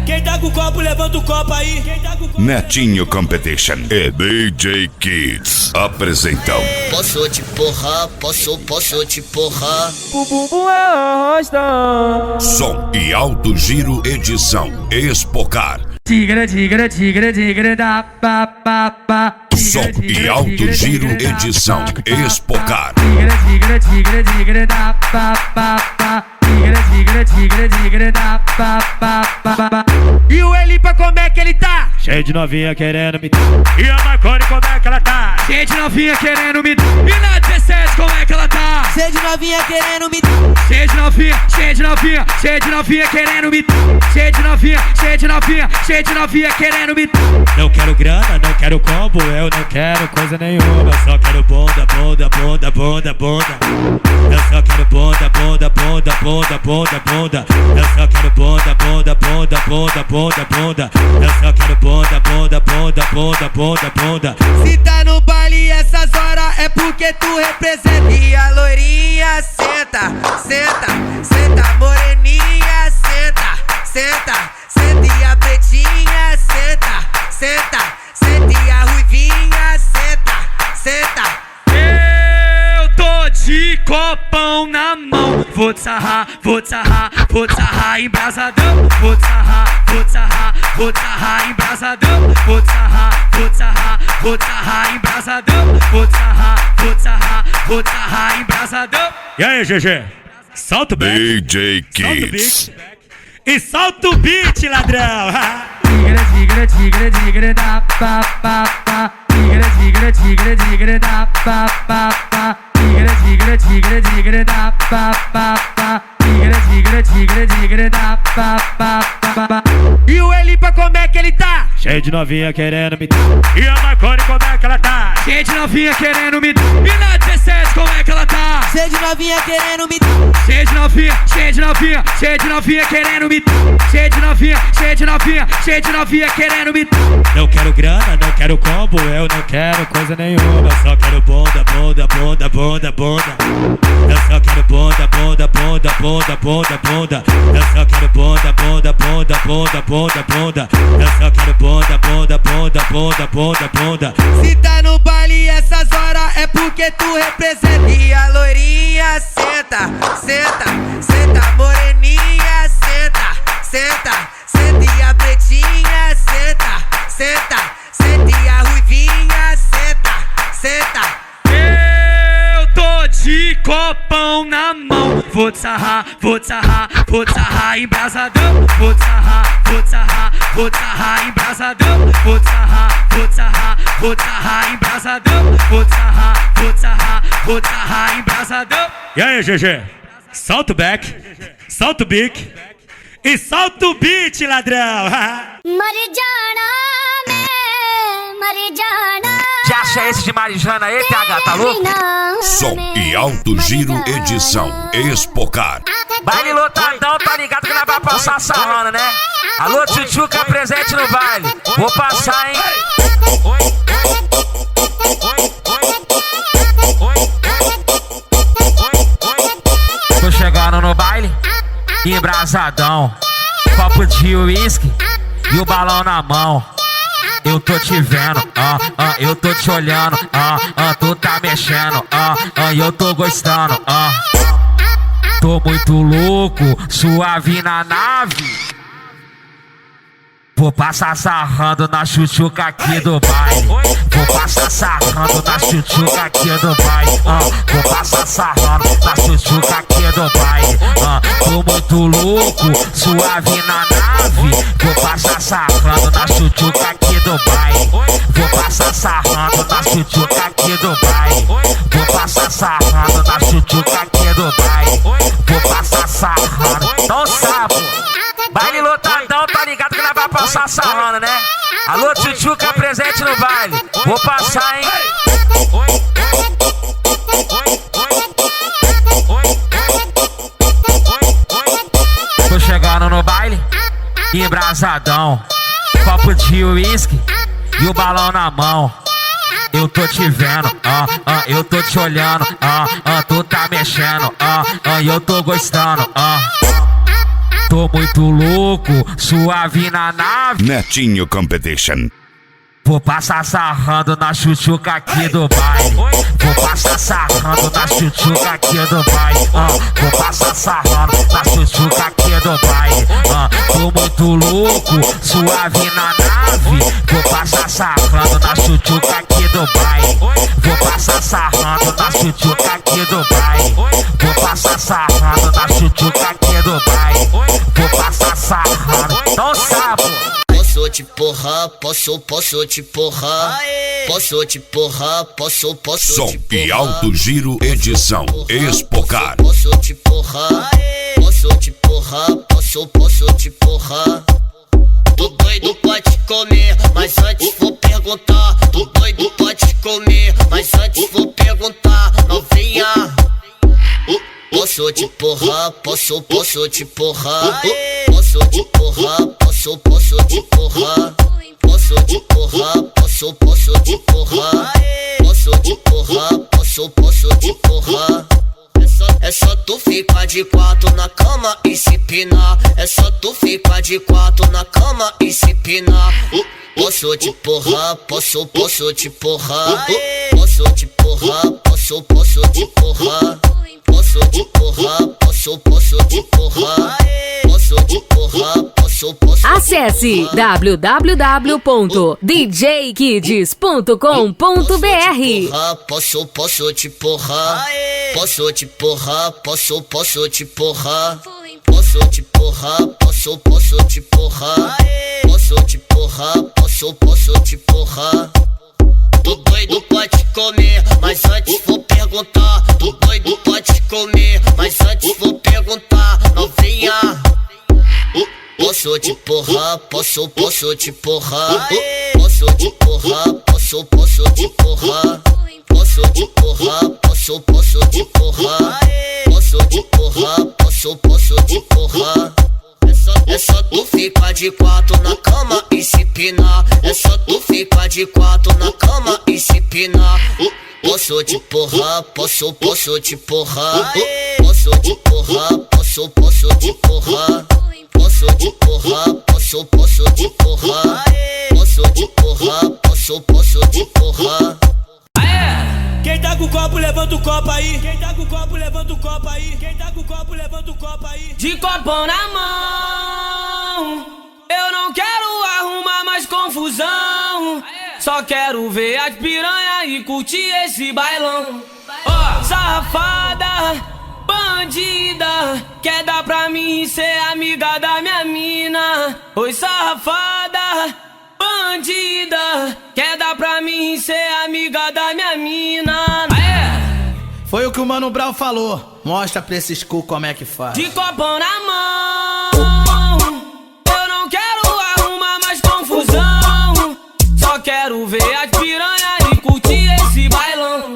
Quem tá com o copo, levanta o copo aí. Netinho Competition e DJ Kids apresentam. Posso te porrar, posso te porrar. Bumbum arrasta. Som e alto giro edição Expocar. Tigre, tigre, tigre, tigre da pa pa pa. Som e alto giro edição Expocar. Tigre, tigre, tigre, tigre da pa pa pa. Tigre, tigre, tigre, tigre da pa pa pa. E o Elipa como é que ele tá? Cheio de novinha querendo me... E a Marconi como é que ela tá? Cheio de novinha querendo me... E na 17 como é que ela tá? Cheio de novinha querendo me... Cheio de novinha, cheio de novinha, cheio de novinha querendo me... Cheio de novinha, cheio de novinha, cheio de novinha querendo me... Não quero grana, não quero combo, eu não quero coisa nenhuma. Só quero bunda, bunda, bunda, bunda, bunda. Eu só quero bunda, bunda, bunda, bunda, bunda, bunda. Eu só quero bunda, bunda, bunda, bunda, bunda, bunda. Eu só quero bunda, bunda, bunda, bunda, bunda, bunda. Se tá no baile essas horas é porque tu representa. E a loirinha senta, senta, senta, moreninha senta, senta, senta. E a pretinha senta, senta, senta. E a ruivinha senta, senta. Eu tô de copão na mão. Vou te sarrar, vou te sarrar, vou te sarrar embrasadão. Vou te sarrar, vou te sarrar, vou te sarrar embrasadão. Vou te sarrar, vou te sarrar, vou te sarrar embrasadão. Vou te sarrar, vou te sarrar, vou te sarrar embrasadão. E aí, GG? Solta o beat. DJ Solta o Kids. beat. E solta o beat, ladrão. Tigre, tigre, tigre, tigre da pa pa pa. Tigre, tigre, tigre, tigre da pa pa pa. Tigre, tigre, tigre, tigre da pa pa pa. Tigre, tigre, tigre, tigre da pa pa pa. E o Elipa como é que ele tá? Cheio de novinha querendo me... E a Marconi como é que ela tá? Cheio de novinha querendo me... E na 17 como é que ela tá? Cheio de novinha querendo me... Cheio de novinha, cheio de novinha, cheio de novinha querendo me... Cheio de novinha, cheio de novinha, cheio de novinha querendo me... Não quero grana, não quero combo, eu não quero coisa nenhuma. Só quero bunda, bunda, bunda, bunda, bunda. Eu só quero bunda, bunda, bunda, bunda, bunda, bunda. Eu só quero bunda, bunda, bunda, bunda, bunda, bunda. Eu só quero bunda, bunda, bunda, bunda, bunda, bunda. Se tá no baile essas horas é porque tu representa. E a loirinha senta, senta, senta, moreninha senta, senta, senta. E a pretinha senta, senta, senta. E a ruivinha senta, senta. Eu tô de copão na mão. Vou te sarrar, vou te sarrar, vou te sarrar embrasadão. Vou te sarrar, vou te sarrar, vou te sarrar embrasadão. Vou te sarrar, vou te sarrar, vou te sarrar embrasadão. Vou te sarrar, vou te sarrar, vou te sarrar embrasadão. E aí, GG? Solta o back, solta o beat. E solta o beat, ladrão. मर जाना मैं मर जाना Já acha esse de Marijana aí, TH, tá louco? Som e alto giro edição Expocar. Baile lotadão, tá ligado que nós vai passar sarrando, né? Alô, Tchutchuca presente no baile. Vou passar, hein? Tô chegando no baile, embrasadão. Copo de uísque e o balão na mão. Eu tô te vendo, eu tô te olhando, tu tá mexendo, e eu tô gostando, Tô muito louco, suave na nave. Vou passar sarrando na Tchutchuca aqui do baile. Vou passar sarrando na Tchutchuca aqui do baile. Vou passar sarrando na Tchutchuca aqui do baile. Tô muito louco, suave na nave. Vou passar sarrando na Tchutchuca aqui do baile. Vou passar sarrando na Tchutchuca aqui do baile. Vou passar sarrando na Tchutchuca aqui do baile. Vou passar sarrando. Então sabe, baile lotadão, tá ligado que nós vai passar sarrando, né? Alô, Tchutchuca presente no baile. Vou passar, hein? Tô chegando no baile, embrasadão. Copo de uísque e o balão na mão. Eu tô te vendo, eu tô te olhando, tu tá mexendo, e eu tô gostando, tô muito louco, suave na nave. Netinho Competition. Vou passar sarrando na chuchuca aqui do baile. Vou passar sarrando na chuchuca aqui do baile. Vou passar sarrando na chuchuca aqui do baile. Tô muito louco, suave na nave. Vou passar sarrando na chuchuca aqui do baile. Vou passar sarrando na chuchuca aqui do baile. Vou passar sarrando na chuchuca aqui do baile. Vou passar sarrando, não sabe. Posso te porrar, posso te porrar. Posso te porrar, posso Som te e porrar. Alto Giro Edição Expocar. Posso te porrar, posso te porrar, posso te porrar. Tô doido pra te comer, mas antes vou perguntar. Tô doido pra te comer, mas antes vou perguntar. Novinha, posso te porrar, posso te porrar. Posso te porrar, posso te porrar. Posso te porrar, posso te porrar. Posso te porrar, posso te porrar. É só tu ficar de quatro na cama e se pinar. É só tu ficar de quatro na cama e se pinar. Posso te porrar, posso te porrar. Posso te porrar, posso te porrar. Posso te porrar, posso te porrar. Posso te porrar, posso Acesse www.djkids.com.br. Posso te porrar. Posso te porrar, posso te porrar. Posso te porrar, posso te porrar. Posso te porrar, posso te porrar. Tô doido pra te comer, mas antes vou perguntar. Tô doido pra te comer, mas antes vou perguntar. Novinha, posso te porrar, posso te porrar. Posso te porrar, posso te porrar. Posso te porrar, posso te porrar. Posso te porrar, posso te porrar. É só tu ficar de quatro na cama e se pinar. É só tu ficar de quatro na cama e se pinar. Posso te porrar, posso te porrar. Posso te porrar, posso te porrar. Posso te porrar, posso te porrar. Posso te porrar, posso te porrar. Quem tá com o copo, levanta o copo aí. Quem tá com o copo, levanta o copo aí. Quem tá com o copo, levanta o copo aí. De copão na mão, eu não quero arrumar mais confusão. Só quero ver as piranha e curtir esse bailão. Safada, bandida, quer dar pra mim ser amiga da minha mina. Oi, safada, bandida, quer dar pra mim ser amiga da minha mina. Foi o que o Mano Brown falou. Mostra pra esses cu como é que faz. De copão na mão, eu não quero arrumar mais confusão. Só quero ver as piranha e curtir esse bailão.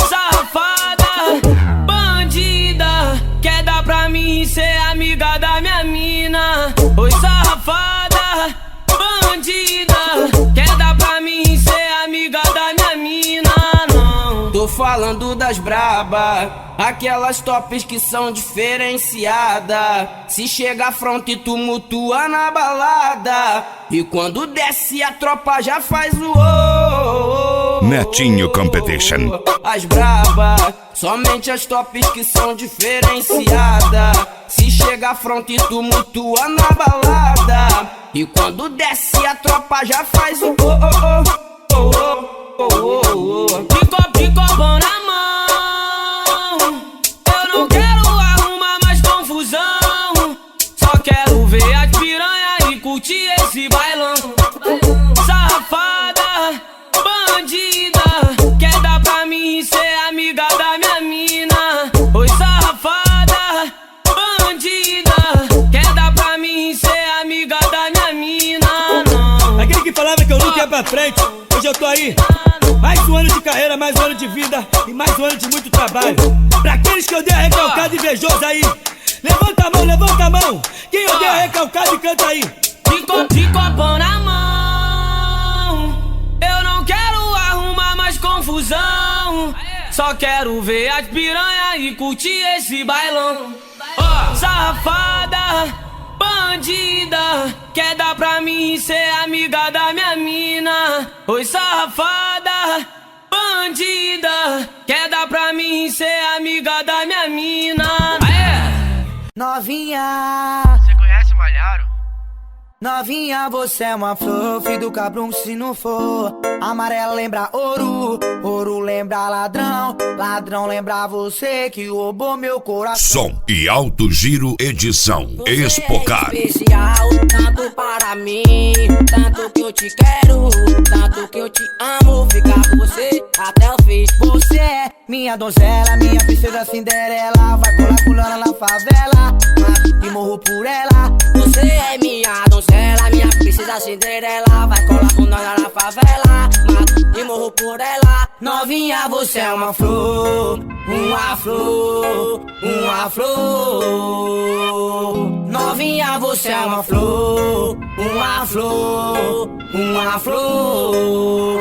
Safada, bandida, quer dar pra mim ser amiga da minha mina. Oi, safada, bandida, quer dar pra mim ser amiga da minha mina. Não, tô falando das braba, aquelas tops que são diferenciadas. Se chega à fronte e tumultua na balada, e quando desce a tropa já faz o Netinho Competition. As braba, somente as tops que são diferenciadas. Se chega à fronte e tumultua na balada, e quando desce a tropa já faz o de copão na mão, eu não quero arrumar mais confusão. Só quero ver as piranha e curtir esse bailão. Safada, bandida, quer dar pra mim ser amiga da minha mina. Oi, safada, bandida, quer dar pra mim ser amiga da minha mina. Não. Aquele que falava que eu nunca ia pra frente, hoje eu tô aí. Mais um ano de carreira, mais um ano de vida e mais um ano de muito trabalho. Pra aqueles que odeiam recalcado e invejoso aí, levanta a mão, levanta a mão. Quem odeia recalcado e canta aí. De copão na mão, eu não quero arrumar mais confusão. Só quero ver as piranha e curtir esse bailão. Safada, bandida, quer dar pra mim ser amiga da minha mina. Oi, safada, bandida, quer dar pra mim ser amiga da minha mina. Novinha, Você conhece o Malharo? novinha, você é uma flor, filho do cabrão se não for. Amarela lembra ouro, ouro lembra ladrão, ladrão lembra você que roubou meu coração. Som e Alto Giro Edição Espocar. É especial, tanto para mim, tanto que eu te quero, tanto que eu te amo, ficar com você até o fim. Você é minha donzela, minha princesa Cinderela, vai colar pulando na favela, mato e morro por ela. Você é minha donzela, minha princesa Cinderela, vai colar com nós lá na favela, mato e morro por ela. Novinha, você é uma flor, uma flor, uma flor. Novinha, você é uma flor, uma flor, uma flor.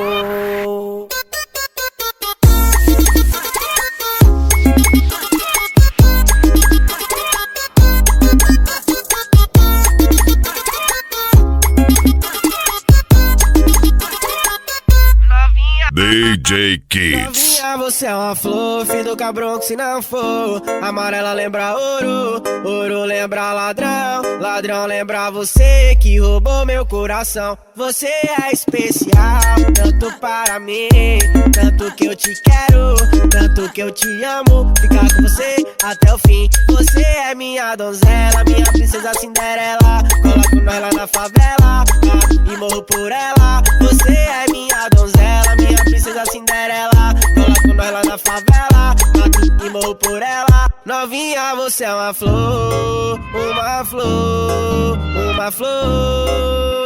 DJ Kids. Novinha, você é uma flor, filho do cabrão que se não for. Amarela lembra ouro, ouro lembra ladrão, ladrão lembra você que roubou meu coração. Você é especial, tanto para mim, tanto que eu te quero, tanto que eu te amo, ficar com você até o fim. Você é minha donzela, minha princesa Cinderela, coloco nós lá na favela, e morro por ela. Você é minha donzela, minha princesa Cinderela, coloco nós lá na favela, mato e morro por ela. Novinha, você é uma flor, uma flor, uma flor.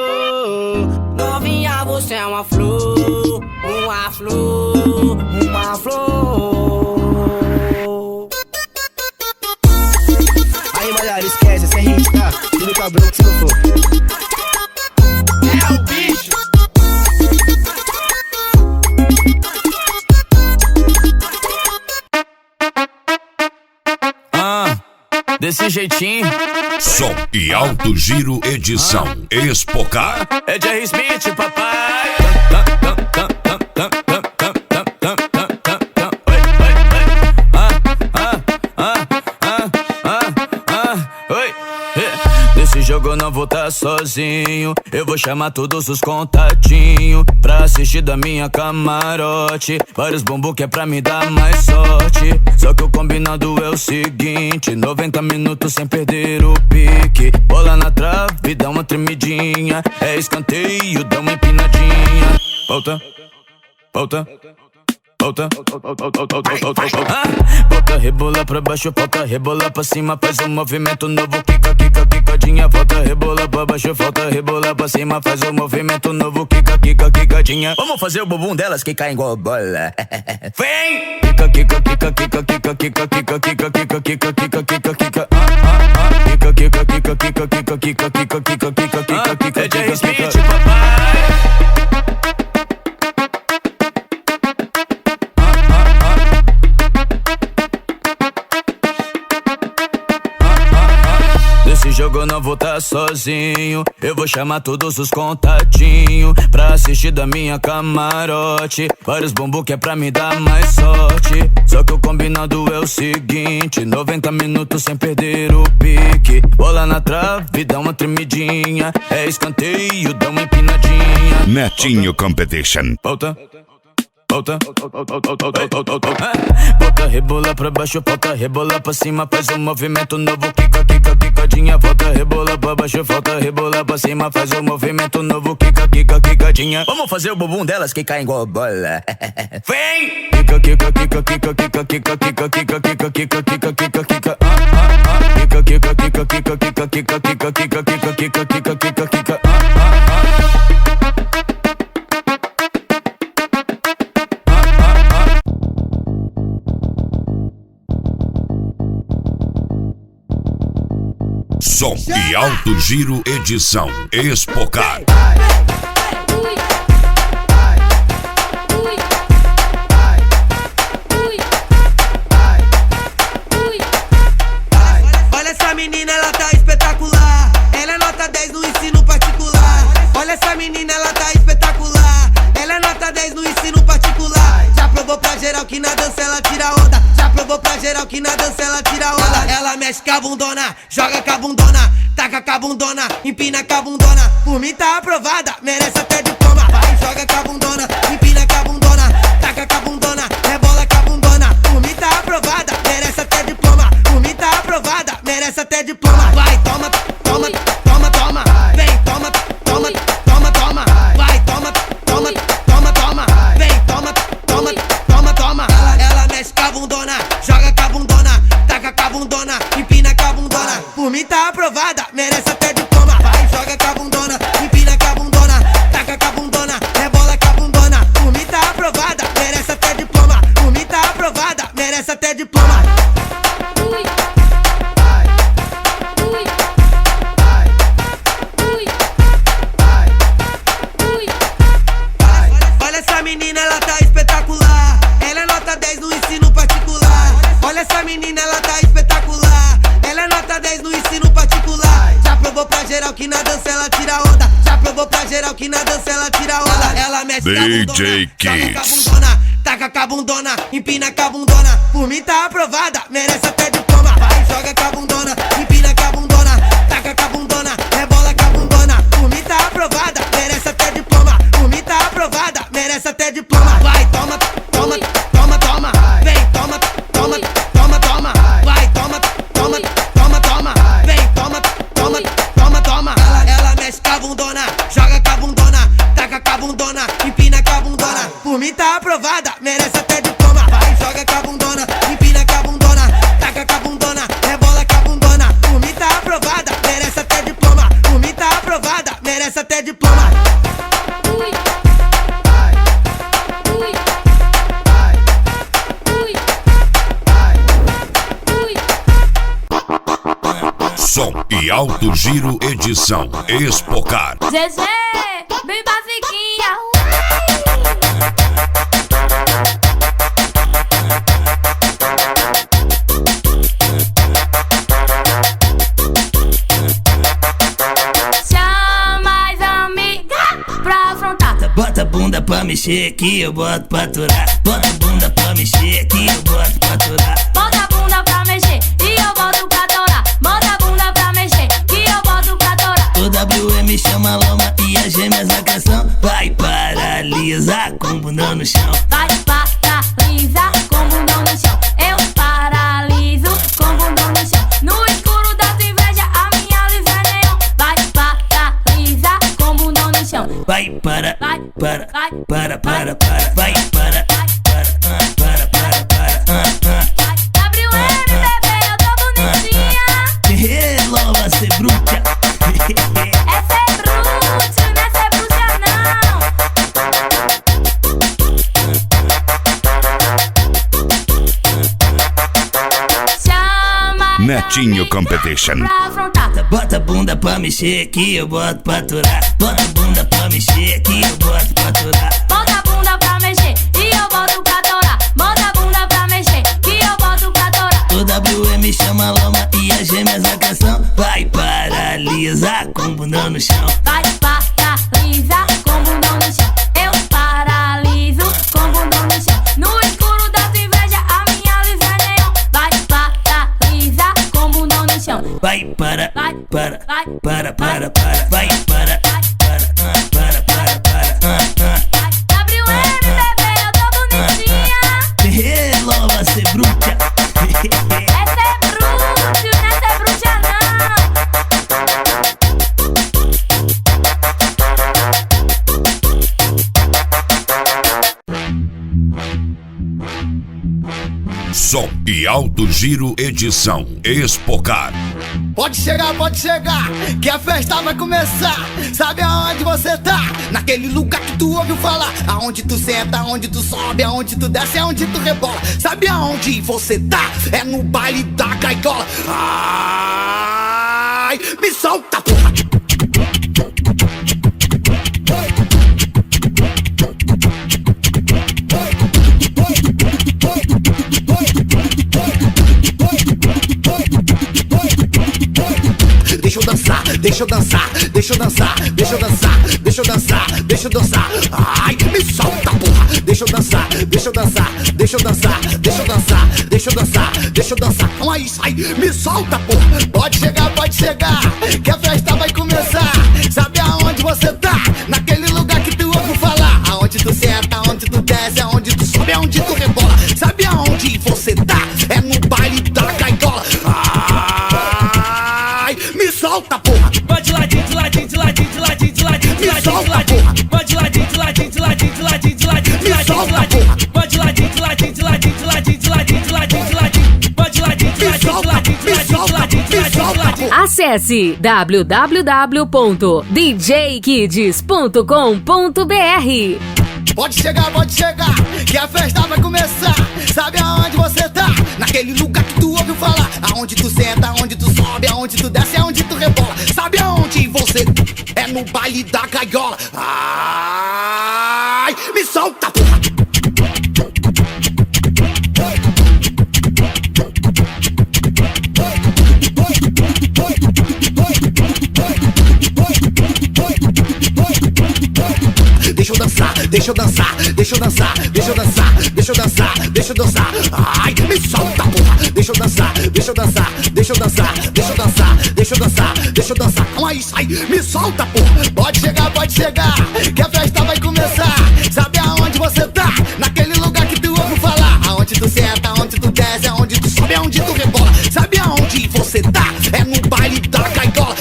Novinha, você é uma flor, uma flor, uma flor. Aí, Malharo, esquece, esse é hit, tá? Filho cabrão que se não for. É o bicho. Desse jeitinho. Som e Alto Giro Edição Espocar. É Jerry Smith, papai. Nesse jogo eu não vou tá sozinho, eu vou chamar todos os contatinhos pra assistir da minha camarote. Vários bumbum que é pra me dar mais sorte. Só que o combinado é o seguinte: 90 minutos sem perder o pique. Bola na trave, dá uma tremidinha. É escanteio, dá uma empinadinha. Volta, volta. Volta, volta, rebola pra baixo, volta, rebola pra cima, faz um movimento novo, quica, quica, quicadinha. Volta, rebola pra baixo, volta, rebola pra cima, faz um movimento novo, quica, quica, quicadinha. Vamos fazer o bumbum delas que caem igual bola. Vem! Quica, quica, quica, quica, quica, quica, quica, quica, quica, quica, quica, quica, quica. Quica, quica, quica, quica, quica, quica, quica, quica, quica, quica, quica. É Jerry Smith, papai. Nesse jogo eu não vou tá sozinho, eu vou chamar todos os contatinhos pra assistir da minha camarote. Vários bumbum que é pra me dar mais sorte. Só que o combinado é o seguinte: 90 minutos sem perder o pique. Bola na trave, dá uma tremidinha. É escanteio, dá uma empinadinha. Netinho Competition. Volta, volta, volta, rebola pra baixo, volta, rebola pra cima, faz um movimento novo, quica, quica, quicadinha. Volta, rebola pra baixo, volta, rebola pra cima, faz um movimento novo, quica, quica, quicadinha. Vamos fazer o bumbum delas que caem igual bola. Vem! Quica, quica, quica, quica, quica, quica, quica, quica, quica, quica, quica, quica, quica. Quica, quica, quica, quica, quica, quica, quica, quica, quica, quica, quica, quica, quica. Som e Alto Giro Edição Espocar. Olha essa menina, ela tá espetacular. provou pra geral que na dança ela tira onda. Ela mexe com a bundona, joga com a bundona, taca com a bundona, empina com a bundona. Por mim tá aprovada, merece até diploma. Vai, joga com a bundona, empina com a bundona, taca com a bundona, rebola com a bundona. Por mim tá aprovada, merece até diploma. Por mim tá aprovada, merece até diploma. Vai, toma, toma, toma, toma. Vem, toma, toma, toma, toma. Vai, toma, toma, toma, toma. Vem, toma, toma, toma, toma. Ela mexe com a bundona, joga com a bundona, taca com a bundona, empina com a bundona. Por mim tá aprovada, merece até diploma. Vai, joga com a bundona, empina com a bundona, taca com a bundona, rebola com a bundona. Por mim tá aprovada, merece até diploma. Por mim tá aprovada, merece até diploma. Olha essa menina, ela tá espetacular. Ela é nota 10 no ensino particular. Olha essa menina, ela tá espetacular. Ela é nota 10 no ensino particular. Já provou pra geral que na dança ela tira onda. Já provou pra geral que na dança ela tira onda. Ela mexe com a bundona, DJ joga com a Kids. bundona, taca com a bundona, empina com a bundona. Por mim tá aprovada, merece até diploma. Vai, joga com a bundona, empina com a bundona, taca com a bundona, rebola com a bundona. Por mim tá aprovada, merece até diploma. Por mim tá aprovada, merece até diploma. Vai, toma, toma, toma, toma. Vem, toma, toma, toma, toma. Vai, toma, toma, toma, toma. Vem, toma, toma, toma, toma. Ela mexe com a bundona, joga com a bundona, taca com a bundona, empina com a bundona. Por mim tá aprovada, merece até diploma. Vai, joga com a bundona, empina com a bundona, taca com a bundona, rebola com a bundona. Por mim tá aprovada, merece até diploma. Por mim tá aprovada, merece até diploma. Som e alto giro edição Expocar. Zezé, bem basiquinha. Chama as amigas pra afrontar. Bota a bunda pra mexer que eu boto pra aturar. Bota a bunda pra mexer que eu boto pra aturar. Bota a bunda pra mexer e eu boto pra torar. Bota a bunda pra mexer que eu boto pra torar. O WM chama a lama e as gêmeas da canção. Vai paralisar com o bundão no chão. Vai paralisar com o bundão no chão. Eu paraliso com o bundão no chão. No escuro da tua inveja, a minha luz é neon. Vai paralisar com o bundão no chão. Vai para, Vai, para, vai, para, para, para. Vai para, para, para, para. WM, bebê, eu tô bonitinha. Lova ser bruta. Essa é bruxa, não é ser bruxa não. Chama as Netinho amigas Competition. pra afrontar. Bota a bunda pra mexer que eu boto pra aturar. Bota a bunda pra mexer que eu boto pra aturar. Bota a bunda pra mexer e eu boto pra torar. Bota a bunda pra mexer que eu boto pra torar. O WM chama a lama e as gêmeas da canção. Vai paralisar com o bundão no chão. Vai paralisar com o bundão no chão. Eu paraliso com o bundão no chão. No escuro da tua inveja, a minha luz é neon. Vai paralisar com o bundão no chão. Vai para, Vai, para, vai, para, para, para. Vai para, para, para, para. WM, bebê, eu tô bonitinha. Lova ser bruta. Essa é bruxa, não é ser bruxa não. Som e alto giro edição Expocar. Pode chegar, que a festa vai começar. Sabe aonde você tá? Naquele lugar que tu ouviu falar. Aonde tu senta, aonde tu sobe, aonde tu desce, aonde tu rebola. Sabe aonde você tá? É no baile da gaiola. Ai, me solta, porra. Deixa eu dançar, deixa eu dançar, deixa eu dançar, deixa eu dançar, deixa eu dançar, deixa eu dançar. Ai, me solta, porra. Deixa eu dançar, deixa eu dançar, deixa eu dançar, deixa eu dançar, deixa eu dançar, deixa eu dançar. Então aí, sai, me solta, porra. Pode chegar, que a festa vai começar. Sabe aonde você tá? Naquele lugar que tu ouve falar. Aonde tu senta, aonde tu desce, aonde tu sobe, aonde tu rebola. Sabe aonde você tá? É no baile da caiola. Ai, me solta, porra. Vai de ladinho, de ladinho, de ladinho, de ladinho, de ladinho, de Me solta, porra. vai de ladinho, de ladinho, de ladinho, de ladinho, de ladinho, de Me ladinho, solta, de ladinho, porra. vai de ladinho, de ladinho, de ladinho, de ladinho, de ladinho, de ladinho, de ladinho, vai de ladinho, de Me ladinho, de solta, ladinho, de me ladinho, de solta, ladinho, de me ladinho, de solta, ladinho. porra. Acesse www.djkids.com.br. Pode chegar, que a festa vai começar. Sabe aonde você tá? Naquele lugar que tu ouviu falar. Aonde tu senta, aonde tu sobe, aonde tu desce, aonde tu rebola. Sabe aonde você tá? É no baile da caiola. Ai, me solta, porra. Deixa eu dançar, deixa eu dançar, deixa eu dançar, deixa eu dançar, deixa eu dançar, deixa eu dançar. Ai, me solta, porra. Deixa eu dançar, deixa eu dançar, deixa eu dançar, deixa eu dançar, deixa eu dançar, deixa eu dançar. Então aí, sai, me solta, porra. Pode chegar, que a festa vai começar. Sabe aonde você tá? Naquele lugar que tu ouve falar. Aonde tu senta, aonde tu desce, aonde tu sobe, aonde tu rebola. Sabe aonde você tá? É no baile da caiola.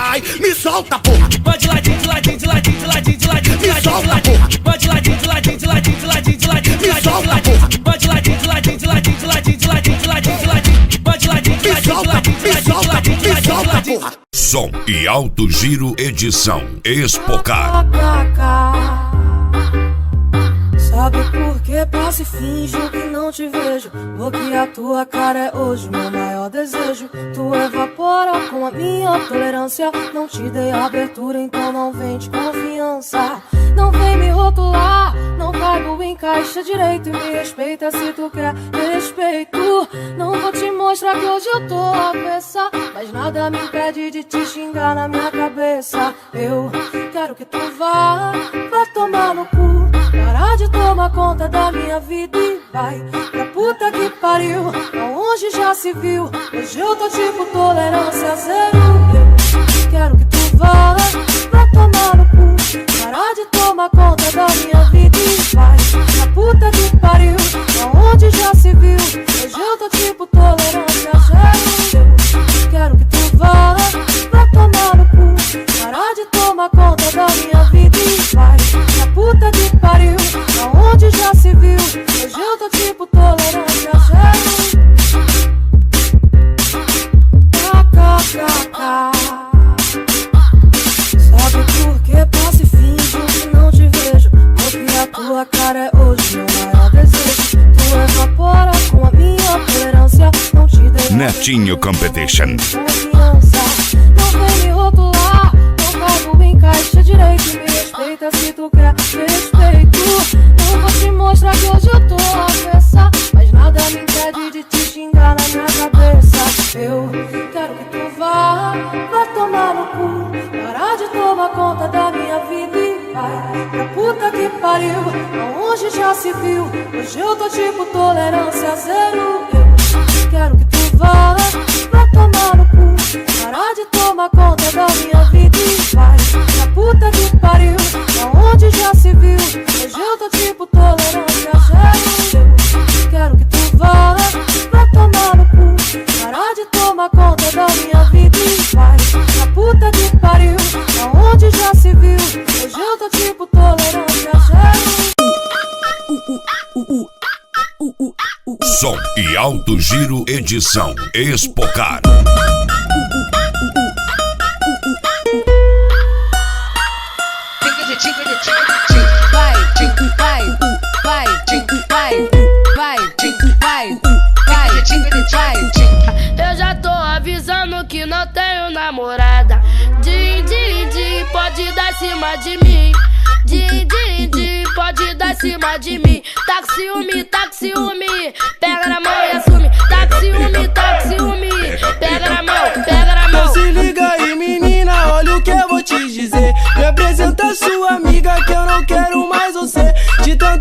Ai, me solta, porra. Vai de ladinho, de ladinho, de ladinho, de ladinho, de ladinho, de Me ladinho, de solta, ladinho, porra. vai de ladinho, de ladinho, de ladinho, de ladinho, de ladinho, de Me ladinho, de solta, ladinho, porra. vai de ladinho, de ladinho, de ladinho, de ladinho, de ladinho, de ladinho, de ladinho, vai de ladinho, de Me ladinho, de solta, ladinho, de me ladinho, de solta, ladinho, de me ladinho, de solta, ladinho. porra. Som e alto giro edição Expocar. Sabe por que passo e finjo que não te vejo? Porque a tua cara é hoje meu maior desejo. Tu evapora com a minha tolerância. Não te dei abertura, então não vem de confiança. Não vem me rotular, não caibo em caixa direito. E me respeita se tu quer respeito. Não vou te mostrar que hoje eu tô avessa, mas nada me impede de te xingar na minha cabeça. Eu quero que tu vá tomar no cu. Parar de tomar conta da minha vida e vai pra puta que pariu. Aonde já se viu? Hoje eu tô tipo tolerância zero. Eu quero que tu vá tomar no cu. Parar de tomar conta da minha vida e vai pra puta que pariu. Aonde já se viu? Hoje eu tô tipo tolerância zero. Eu quero que tu vá tomar no cu. Parar de tomar conta da minha vida e vai pra puta que pariu. Aonde já se viu? Hoje eu tô tipo tolerância zero. Sabe por que passo e finjo que não te vejo? Porque a tua cara é hoje meu maior desejo. Tu evapora com a minha tolerância. Não te dei Netinho Competition. confiança. Não vem me rotular, não caibo em caixa direito. Me respeita se tu quer respeito. Não vou te mostrar que hoje eu tô avessa, mas nada me impede de te xingar na minha cabeça. Eu quero que tu vá tomar no cu. Parar de tomar conta da minha vida e vai pra puta que pariu. Aonde já se viu? Hoje eu tô tipo tolerância zero. Eu quero que tu vá tomar no cu. Parar de tomar conta da minha vida e vai pra puta que pariu. Aonde já se viu? Hoje eu tô tipo tolerância zero. Eu quero que tu vá tomar no cu. Parar de tomar conta da minha vida e vai pra puta que pariu. Aonde já se viu? Hoje eu tô tipo tolerância zero. Som e alto giro edição Expocar. Eu já tô avisando que não tenho namorada. Din, pode dar cima de mim. Din, pode dar cima de mim. Tá com ciúme, pega na mão e assume. Tá com ciúme, pega na mão, Então se liga aí, menina, olha o que eu vou te dizer. Me apresenta sua amiga que eu não quero mais você. De tanto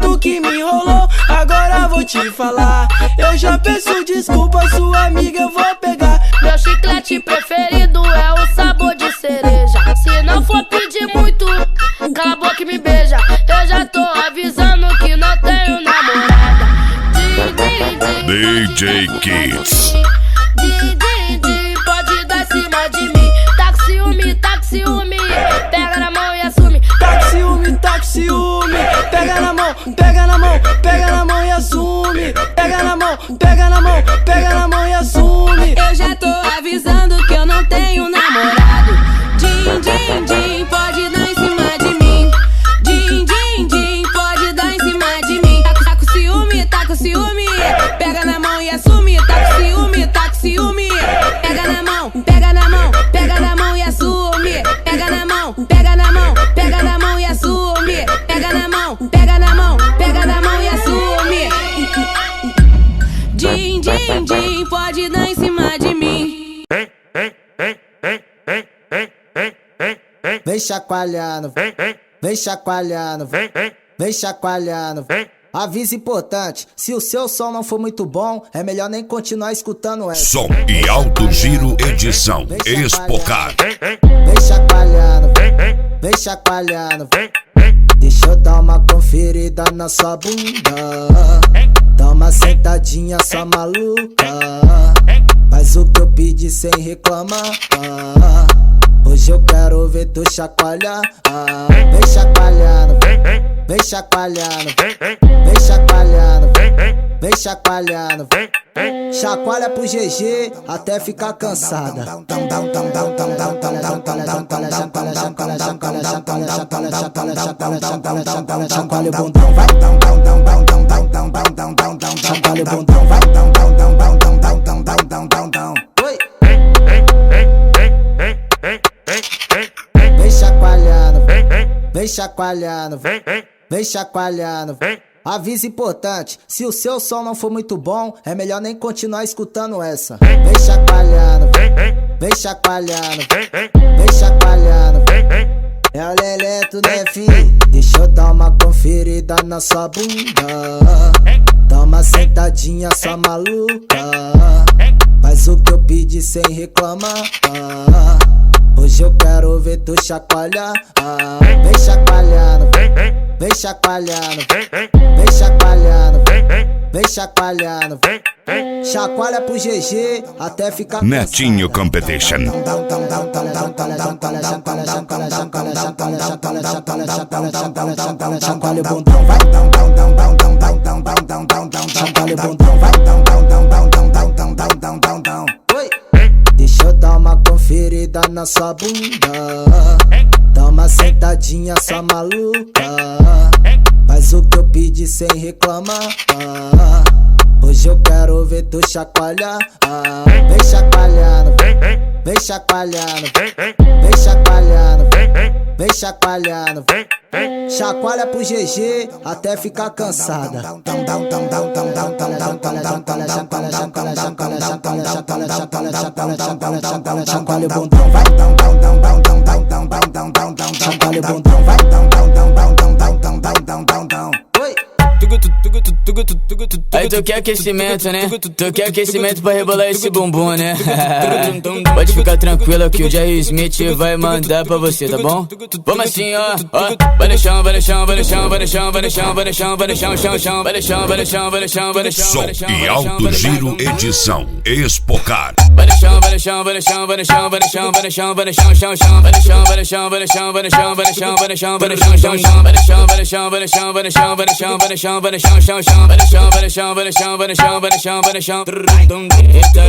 te falar. Eu já peço desculpa, sua amiga eu vou pegar. Meu chiclete preferido é o sabor de cereja. Se não for pedir muito, cala a boca e me beija. Eu já tô avisando que não tenho namorada. DJ Kids. Pode dar em cima de mim. Tá com ciúme, tá com ciúme. Pega na mão e assume. Tá com ciúme, tá com ciúme. Pega na mão, pega na mão, pega na mão e assume. Pega na mão, pega na mão, pega na mão e assume. Eu já tô avisando que eu não tenho namorado. Din, din, din, pode dar em cima de mim. Din, din, din, pode dar em cima de mim. Tá com ciúme, tá com ciúme. Pega na mão e assume. Tá com ciúme, tá com ciúme. Pega na mão, pega na mão, pega na mão e assume. Pega na mão, pega na mão, pega na mão e assume. Pega na mão, pega na mão, pega na mão e assume. Din, din, din, pode dar em cima de mim. Vem chacoalhando, vem chacoalhando, vem chacoalhando. Aviso importante, se o seu som não for muito bom, é melhor nem continuar escutando essa. Som e Alto Giro Edição Expocar. Vem chacoalhando, vem chacoalhando. Deixa eu dar uma conferida na sua bunda. Dá uma sentadinha sua maluca. Faz o que eu pedi sem reclamar. Hoje eu quero ver tu chacoalhar. Vem chacoalhando, vem chacoalhando, vem chacoalhando, vem chacoalhando. Chacoalha pro GG até ficar cansada. Chacoalha o bundão, vai. Chacoalha o bundão, vai. Oi. Vem chacoalhando, vem chacoalhando, vem chacoalhando. Aviso importante, se o seu som não for muito bom, é melhor nem continuar escutando essa. Vem chacoalhando, vem chacoalhando, vem chacoalhando. É o Leleto, né, filho? Deixa eu dar uma conferida na sua bunda. Dá uma sentadinha sua maluca. Faz o que eu pedi sem reclamar. Hoje eu quero ver tu chacoalhar. Vem chacoalhando, vem chacoalhando, vem chacoalhando, vem chacoalhando. Chacoalha pro GG até ficar Netinho Competition. Chacoalha o bundão, vai. Chacoalha o bundão, vai. Oi. Deixa eu dar uma conferida na sua bunda. Dá uma sentadinha sua maluca. Faz o que eu pedi sem reclamar. Hoje eu quero ver tu chacoalhar. Vem chacoalhando, vem chacoalhando, vem chacoalhando, vem chacoalhando. Chacoalha pro GG até ficar cansada. Chacoalha o bundão, vai. Chacoalha o bundão, vai. Oi. Aí tu quer aquecimento, né? Tu quer aquecimento pra rebolar esse bumbum, né? Pode ficar tranquila que o Jerry Smith vai mandar pra você, tá bom? Vamos assim, ó. Vai no chão, vai no chão, vai no chão, vai no chão, vai no chão, vai no chão, vai no chão, chão, chão, vai no chão, vai no chão, vai no chão, vai no chão. Som e Alto Giro Edição Expocar. Vai no chão, vai no chão, vai no chão, vai no chão, vai no chão, vai no chão, vai no chão, chão, chão, vai no chão, vai no chão, vai no chão, vai no chão, vai no chão, vai no chão, vai no chão, chão, chão, vai no chão, vai no chão, vai no chão, vai no chão, vai no chão, vai no chão, vai no chão, chão, chão, vai no chão, vai no chão, vai no chão, vai no chão, vai no chão, vai no chão.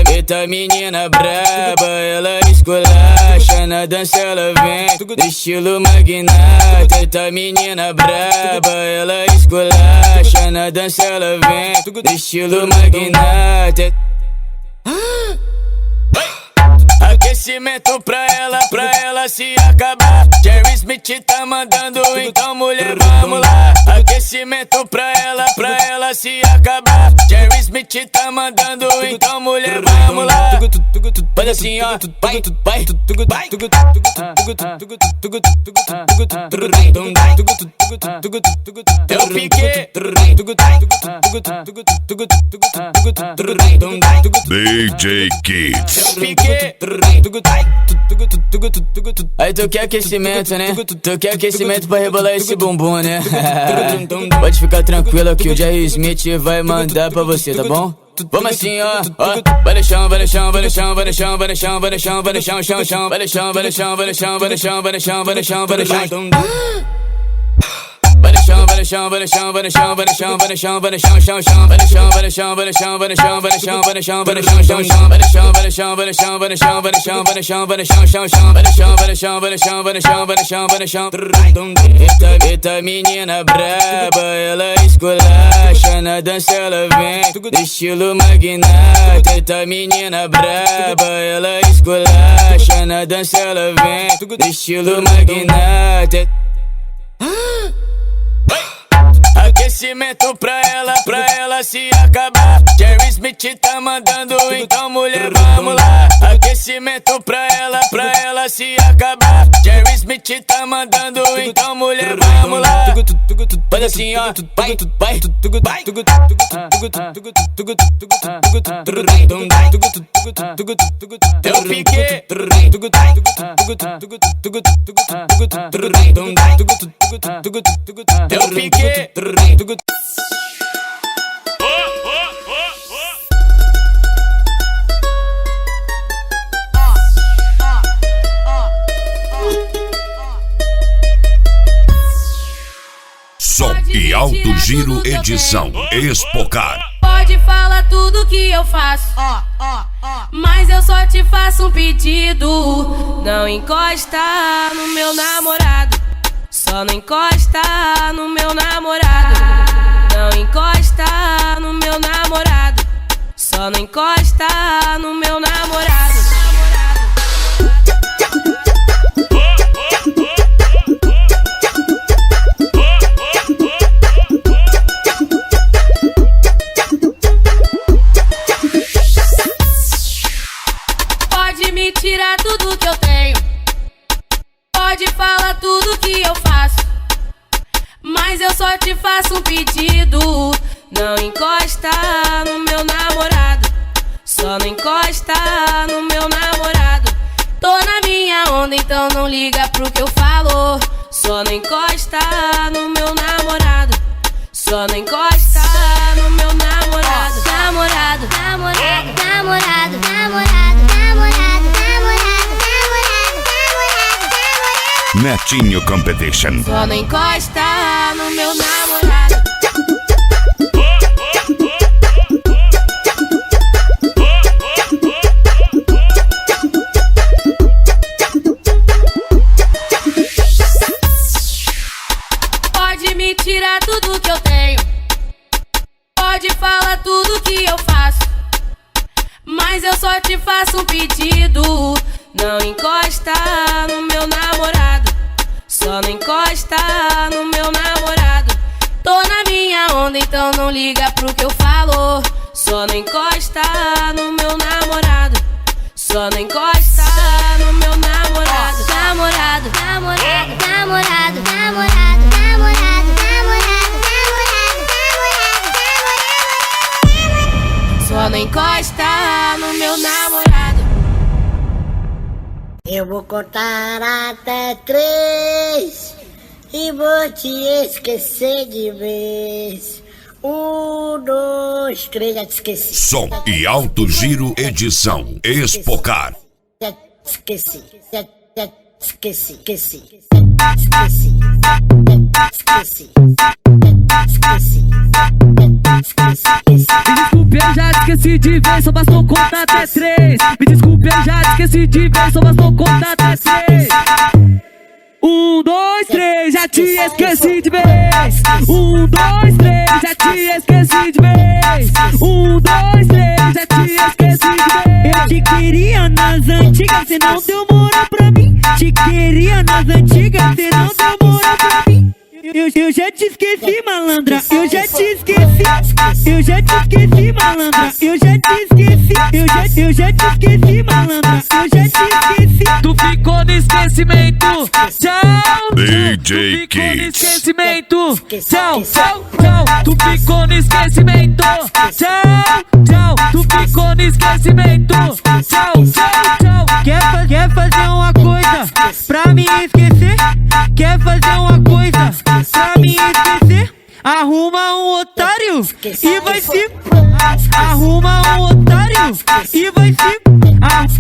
Eita menina braba, ela esculacha na dança, ela vem no estilo magnata. Eita menina braba, ela esculacha na dança, ela vem no estilo magnata. aquecimento pra ela se acabar. Jerry Smith tá mandando, então mulher, vamos lá. Aquecimento pra ela se acabar. Jerry Smith tá mandando, então mulher, vamos lá. Faz assim, ó, vai, vai. É o Piquet. DJ Kids. Aí tu quer aquecimento, né? Tu quer aquecimento pra rebolar esse bumbum, né? Pode ficar tranquilo que o Jerry Smith vai mandar pra você, tá bom? Vamos assim, ó, vai no chão, vai no chão, vai no chão, vai no chão, vai no chão, vai no chão, vai no chão, chão, chão, vai no chão, vai no chão, vai no chão, vai no chão, vai no chão, vai no chão, vai no chão. Vai no chão, vai no chão, vai no chão, vai no chão, vai no chão, vai no chão, vai no chão, chão, chão, vai no chão, vai no chão, vai no chão, vai no chão, vai no chão, vai no chão, vai no chão, chão, chão, vai no chão, vai no chão, vai no chão, vai no chão, vai no chão, vai no chão, vai no chão, chão, chão, vai no chão, vai no chão, vai no chão, vai no chão, vai no chão, vai no chão. Eita menina braba, ela esculacha, na dança ela vem, estilo magnata. Eita menina braba, ela esculacha, na dança ela vem, estilo magnata. Aquecimento pra ela se acabar. Jerry Smith tá mandando, então mulher, vamos lá. Aquecimento pra ela se acabar. Jerry Smith tá mandando, então mulher, vamos lá. Faz assim, ó, vai, vai. É o Piquet. É o Piquet. Som e alto giro edição Expocar. Pode falar tudo que eu faço, mas eu só te faço um pedido. Não encosta no meu namorado. Só não encosta no meu namorado. Não encosta no meu namorado. Só não encosta no meu namorado. Pode me tirar tudo que eu tenho, pode falar tudo que eu faço, mas eu só te faço um pedido. Não encosta no meu namorado. Só não encosta no meu namorado. Tô na minha onda, então não liga pro que eu falo. Só não encosta no meu namorado. Só não encosta no meu namorado. Namorado, namorado, namorado, namorado, namorado, namorado, namorado, namorado. Netinho Competition. Só não encosta no meu namorado. Pode me tirar tudo que eu tenho, pode falar tudo que eu faço, mas eu só te faço um pedido. Não encosta no meu namorado. Só não encosta no meu namorado. Tô na minha onda, então não liga pro que eu falo. Só não encosta no meu namorado. Só não encosta no meu namorado. Namorado, namorado, namorado, namorado, namorado, namorado, namorado, namorado, namorado. Só não encosta no meu namorado. Eu vou contar até 3 e vou te esquecer de vez. 1, 2, 3, já te esqueci. Som e alto giro edição Expocar. Já te esqueci, já te esqueci, esqueci, esqueci, esqueci, esqueci, esqueci. Me desculpe, eu já te esqueci de vez, só bastou contar até 3. Me desculpe, eu já te esqueci de vez, só bastou contar até 3. 1, 2. dois, três, já te esqueci de vez. 1, 2, 3, já te esqueci de vez. 1, 2, 3, já te esqueci de vez. Eu te queria nas antigas, cê não deu moral pra mim. Te queria nas antigas, cê não deu moral pra mim. Eu já te esqueci, malandra, eu já te esqueci. Eu já te esqueci, malandra, eu já te esqueci. Eu já te esqueci, malandra, eu já te esqueci. Tu ficou no esquecimento, tchau. DJ Tu ficou no Kids. esquecimento, tchau, tchau, tchau. Tu ficou no esquecimento, tchau, tchau. Tu ficou no esquecimento, tchau, tchau, tchau. Quer fazer uma coisa pra me esquecer? Quer fazer uma coisa pra me esquecer? Arruma um otário e vai se... Arruma um otário e vai se...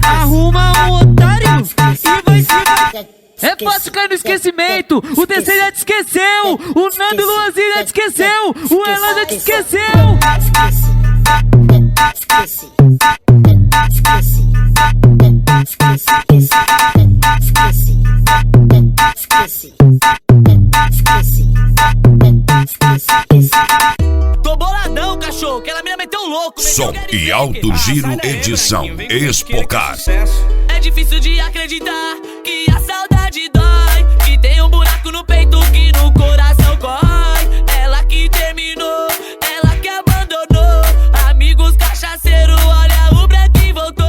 Arruma um otário e vai se... É fácil cair no esquecimento. O DC já te esqueceu. O Nando Luanzinho já te esqueceu. O Elan já te esqueceu. Tô boladão, cachorro, que ela me meteu louco. Som e alto giro edição Expocar. É difícil de acreditar que a saudade dói, que tem um buraco no peito que no coração corrói. Ela que terminou, ela que abandonou. Amigos cachaceiros, olha o branquinho voltou.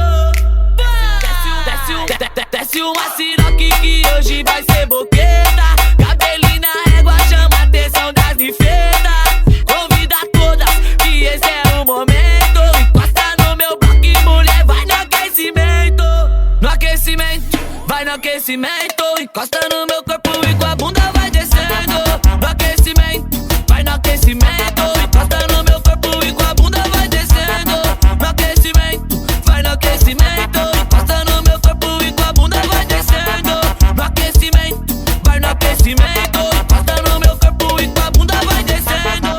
Desce uma siroque que hoje vai ser boqueta. Cabelinho na régua chama a atenção das nifetas. Convida todas que esse é o momento. Encosta no meu bloco e mulher vai no aquecimento. No aquecimento, vai no aquecimento. Encosta no meu corpo e com a bunda vai descendo. No aquecimento, vai no aquecimento. Encosta no meu corpo e com a bunda vai descendo. No aquecimento, vai no aquecimento. Encosta no meu corpo e com a bunda vai descendo. No aquecimento, vai no aquecimento. Encosta no meu corpo e com a bunda vai descendo.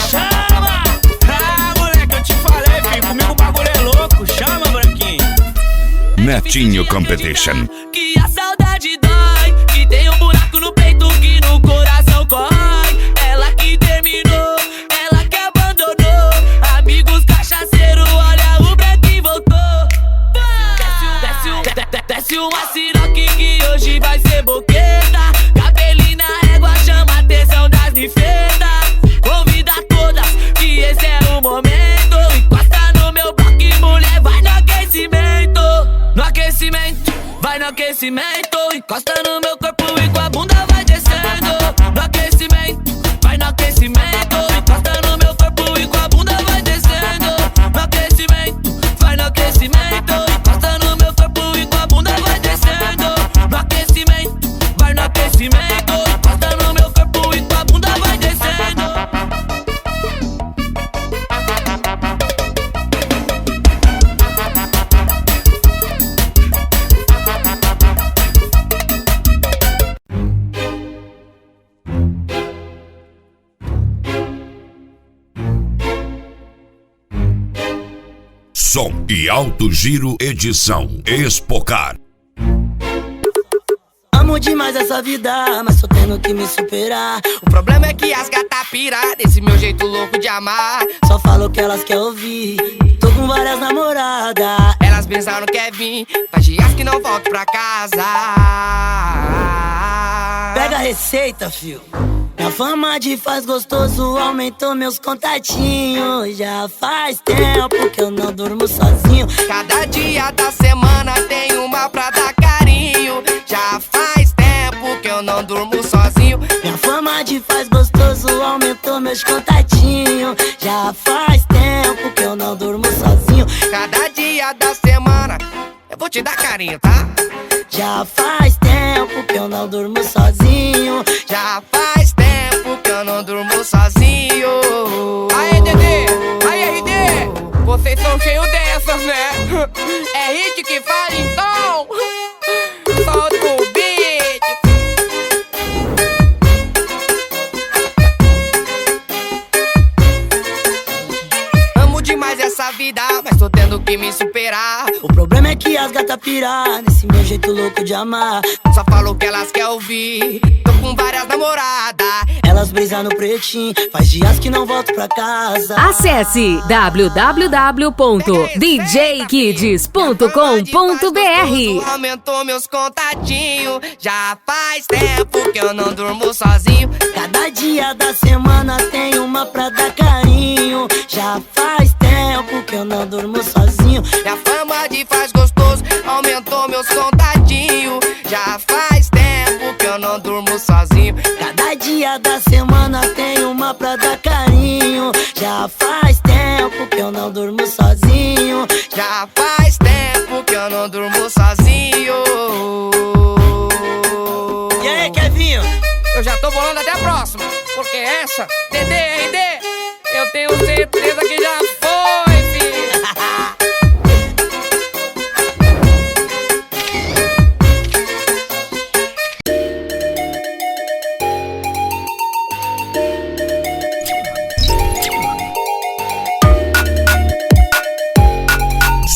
Chama! Ah, moleque, eu te falei, filho, comigo o bagulho é louco. Chama, branquinho. Netinho Competition. Que a saudade dói, que tem um buraco no peito que no coração corrói. Ela que terminou, ela que abandonou. Amigos cachaceiros, olha o branquinho voltou. Desce uma siroque que hoje vai ser boqueta. Cabelinho na régua chama a atenção das nifetas. Convida todas que esse é o momento. Encosta no meu bloco e mulher vai no aquecimento. No aquecimento, vai no aquecimento. Encosta no meu corpo e com a bunda vai descendo. No aquecimento, vai no aquecimento. Encosta no meu corpo e com a bunda vai descendo. No aquecimento, vai no aquecimento. Encosta no meu corpo e com a bunda vai descendo. No aquecimento, vai no aquecimento. Encosta no meu corpo e com a bunda vai descendo. Som e alto giro edição Expocar. Amo demais essa vida, mas tô tendo que me superar. O problema é que as gatas pira desse meu jeito louco de amar. Só falo o que elas querem ouvir. Tô com várias namoradas. Elas pensaram que é vir, faz dias que não volto pra casa. Pega a receita, fio. Minha fama de faz gostoso aumentou meus contatinhos. Já faz tempo que eu não durmo sozinho. Cada dia da semana tem uma pra dar carinho. Já faz tempo que eu não durmo sozinho. Minha fama de faz gostoso aumentou meus contatinhos. Já faz tempo que eu não durmo sozinho. Cada dia da semana eu vou te dar carinho, tá? Já faz tempo que eu não durmo sozinho. Já faz tempo que eu não durmo sozinho. Aê, Dedê! Aê, RD! Vocês são cheios dessas, né? É hit que fala então. Solta o beat. Amo demais essa vida, mas tô tendo que me superar. O problema é que as gatas pirar nesse meu jeito louco de amar. Só falou que elas quer ouvir, tô com várias namoradas. Elas brisam no pretinho, faz dias que não volto pra casa. Acesse www.djkids.com.br. Aumentou meus contatinhos, já faz tempo que eu não durmo sozinho. Cada dia da semana tem uma pra dar carinho. Já faz tempo que eu não durmo sozinho. E a fama de faz gostoso aumentou meus contatinhos. Já faz tempo que eu não durmo sozinho. Cada dia da semana tem uma pra dar carinho. Já faz tempo que eu não durmo sozinho. Já faz tempo que eu não durmo sozinho. E aí, Kevinho? Eu já tô bolando até a próxima, porque essa, DDRD, eu tenho certeza que já foi, filho.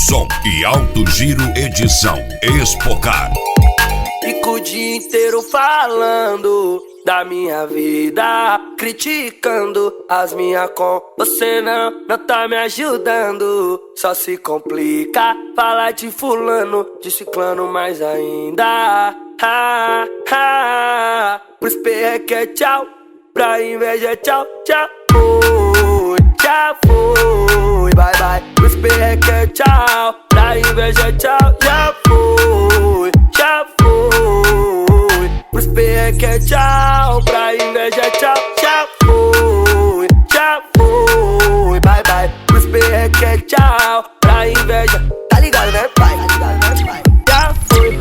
Som e alto giro edição Expocar. Fico o dia inteiro falando da minha vida, criticando as minhas com. Você não tá me ajudando, só se complica. Falar de fulano, de ciclano mais ainda. Pros perreque é tchau, pra inveja é tchau, tchau. Já foi, bye bye. Pros perreque é tchau, pra inveja é tchau, já foi, já foi. Pros perreque é tchau, pra inveja é tchau, já foi, bye bye. Pros perreque é tchau, pra inveja, tá ligado né pai? Já foi,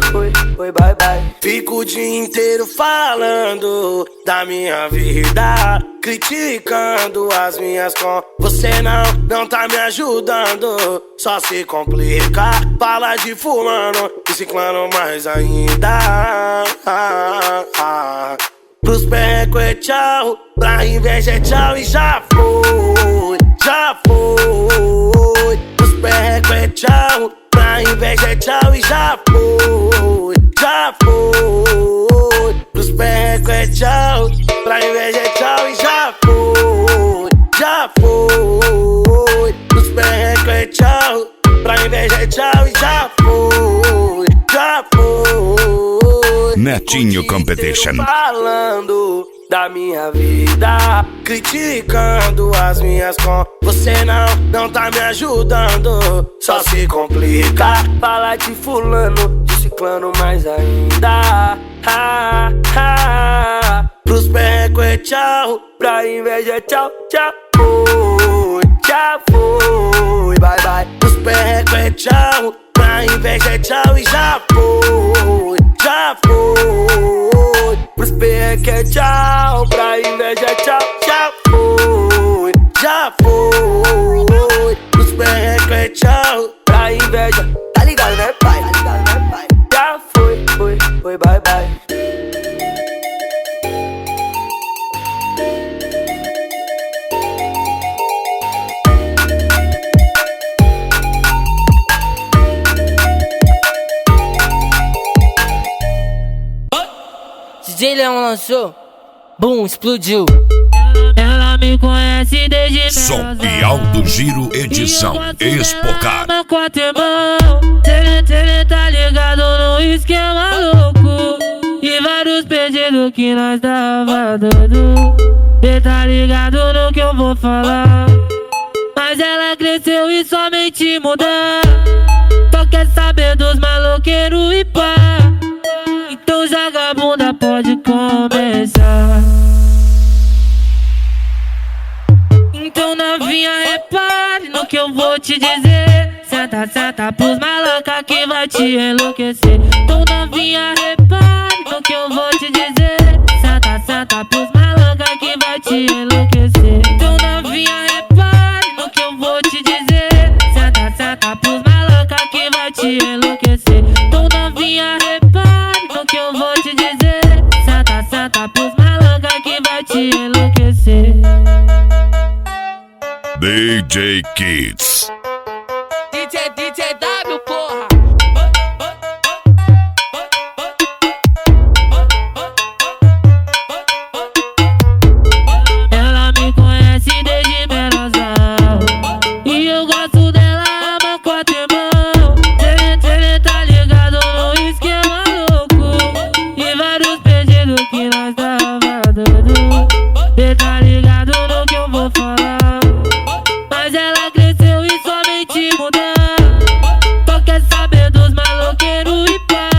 bye bye. Fico o dia inteiro falando da minha vida, criticando as minhas com. Você não tá me ajudando, só se complica. Fala de fulano e ciclano mais ainda. Pros perreco é tchau, pra inveja é tchau e já foi, já foi. Pros perreco é tchau, pra inveja é tchau e já foi, já foi. Pros perreco é tchau, pra inveja é tchau e já foi, já foi. Pros perreco é tchau, pra inveja é tchau e já foi, já foi. Netinho Competition. Falando da minha vida, criticando as minhas com. Você não tá me ajudando, só se complica. Falar de fulano, de ciclano mais ainda. Pros perreco é tchau, pra inveja é tchau, tchau. Já foi, bye bye. Pros perreco é tchau, pra inveja é tchau e já foi, já foi. Pros perreco é tchau, pra inveja é tchau, já foi, já foi. Pros perreco é tchau, pra inveja, tá ligado né pai? Já foi, bye bye. DJ Leão lançou, boom, explodiu. Ela me conhece desde Som e alto giro edição Expocar. Cê tá ligado no esquema louco e vários pedidos que nós tava dando. Cê tá ligado no que eu vou falar, mas ela cresceu e somente mudar. Só quer saber dos maloqueiros e pá. Então joga a bunda, pode começar. Então novinha, repare no que eu vou te dizer. Senta, senta pros maloca que vai te enlouquecer. Então novinha, repare no que eu vou te dizer. Senta, senta pros maloca que vai te enlouquecer. Então novinha, repare no que eu vou te dizer. Senta, senta pros maloca que vai te enlouquecer. Então novinha, repare no que eu vou te dizer. Senta, senta pros maloca que vai te enlouquecer. DJ Kids. DJ DJW, porra. Ela me conhece desde menosão e eu gosto dela, ama quatrimão. Cê tá ligado no esquema louco e vários pedidos que nós tava dando. Cê tá ligado no que eu vou falar, mas ela cresceu e somente mudar. Só quer saber dos maloqueiros e pá,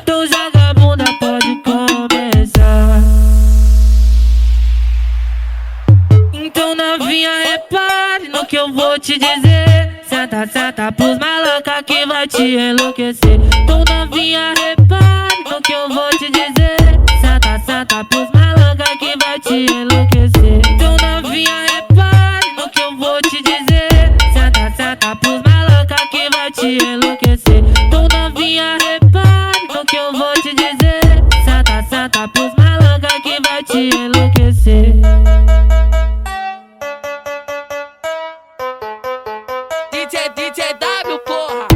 então joga a bunda, pode começar. Então novinha, repare no que eu vou te dizer. Senta, senta pros maloca que vai te enlouquecer. Então novinha, repare no que eu vou te dizer. Senta, senta pros maloca que vai te enlouquecer. Então novinha, repare no que eu vou te dizer. Senta, senta pros maloca que vai te enlouquecer. Então novinha, repare no que eu vou te dizer. Senta, senta pros maloca que vai te enlouquecer. DJW, porra.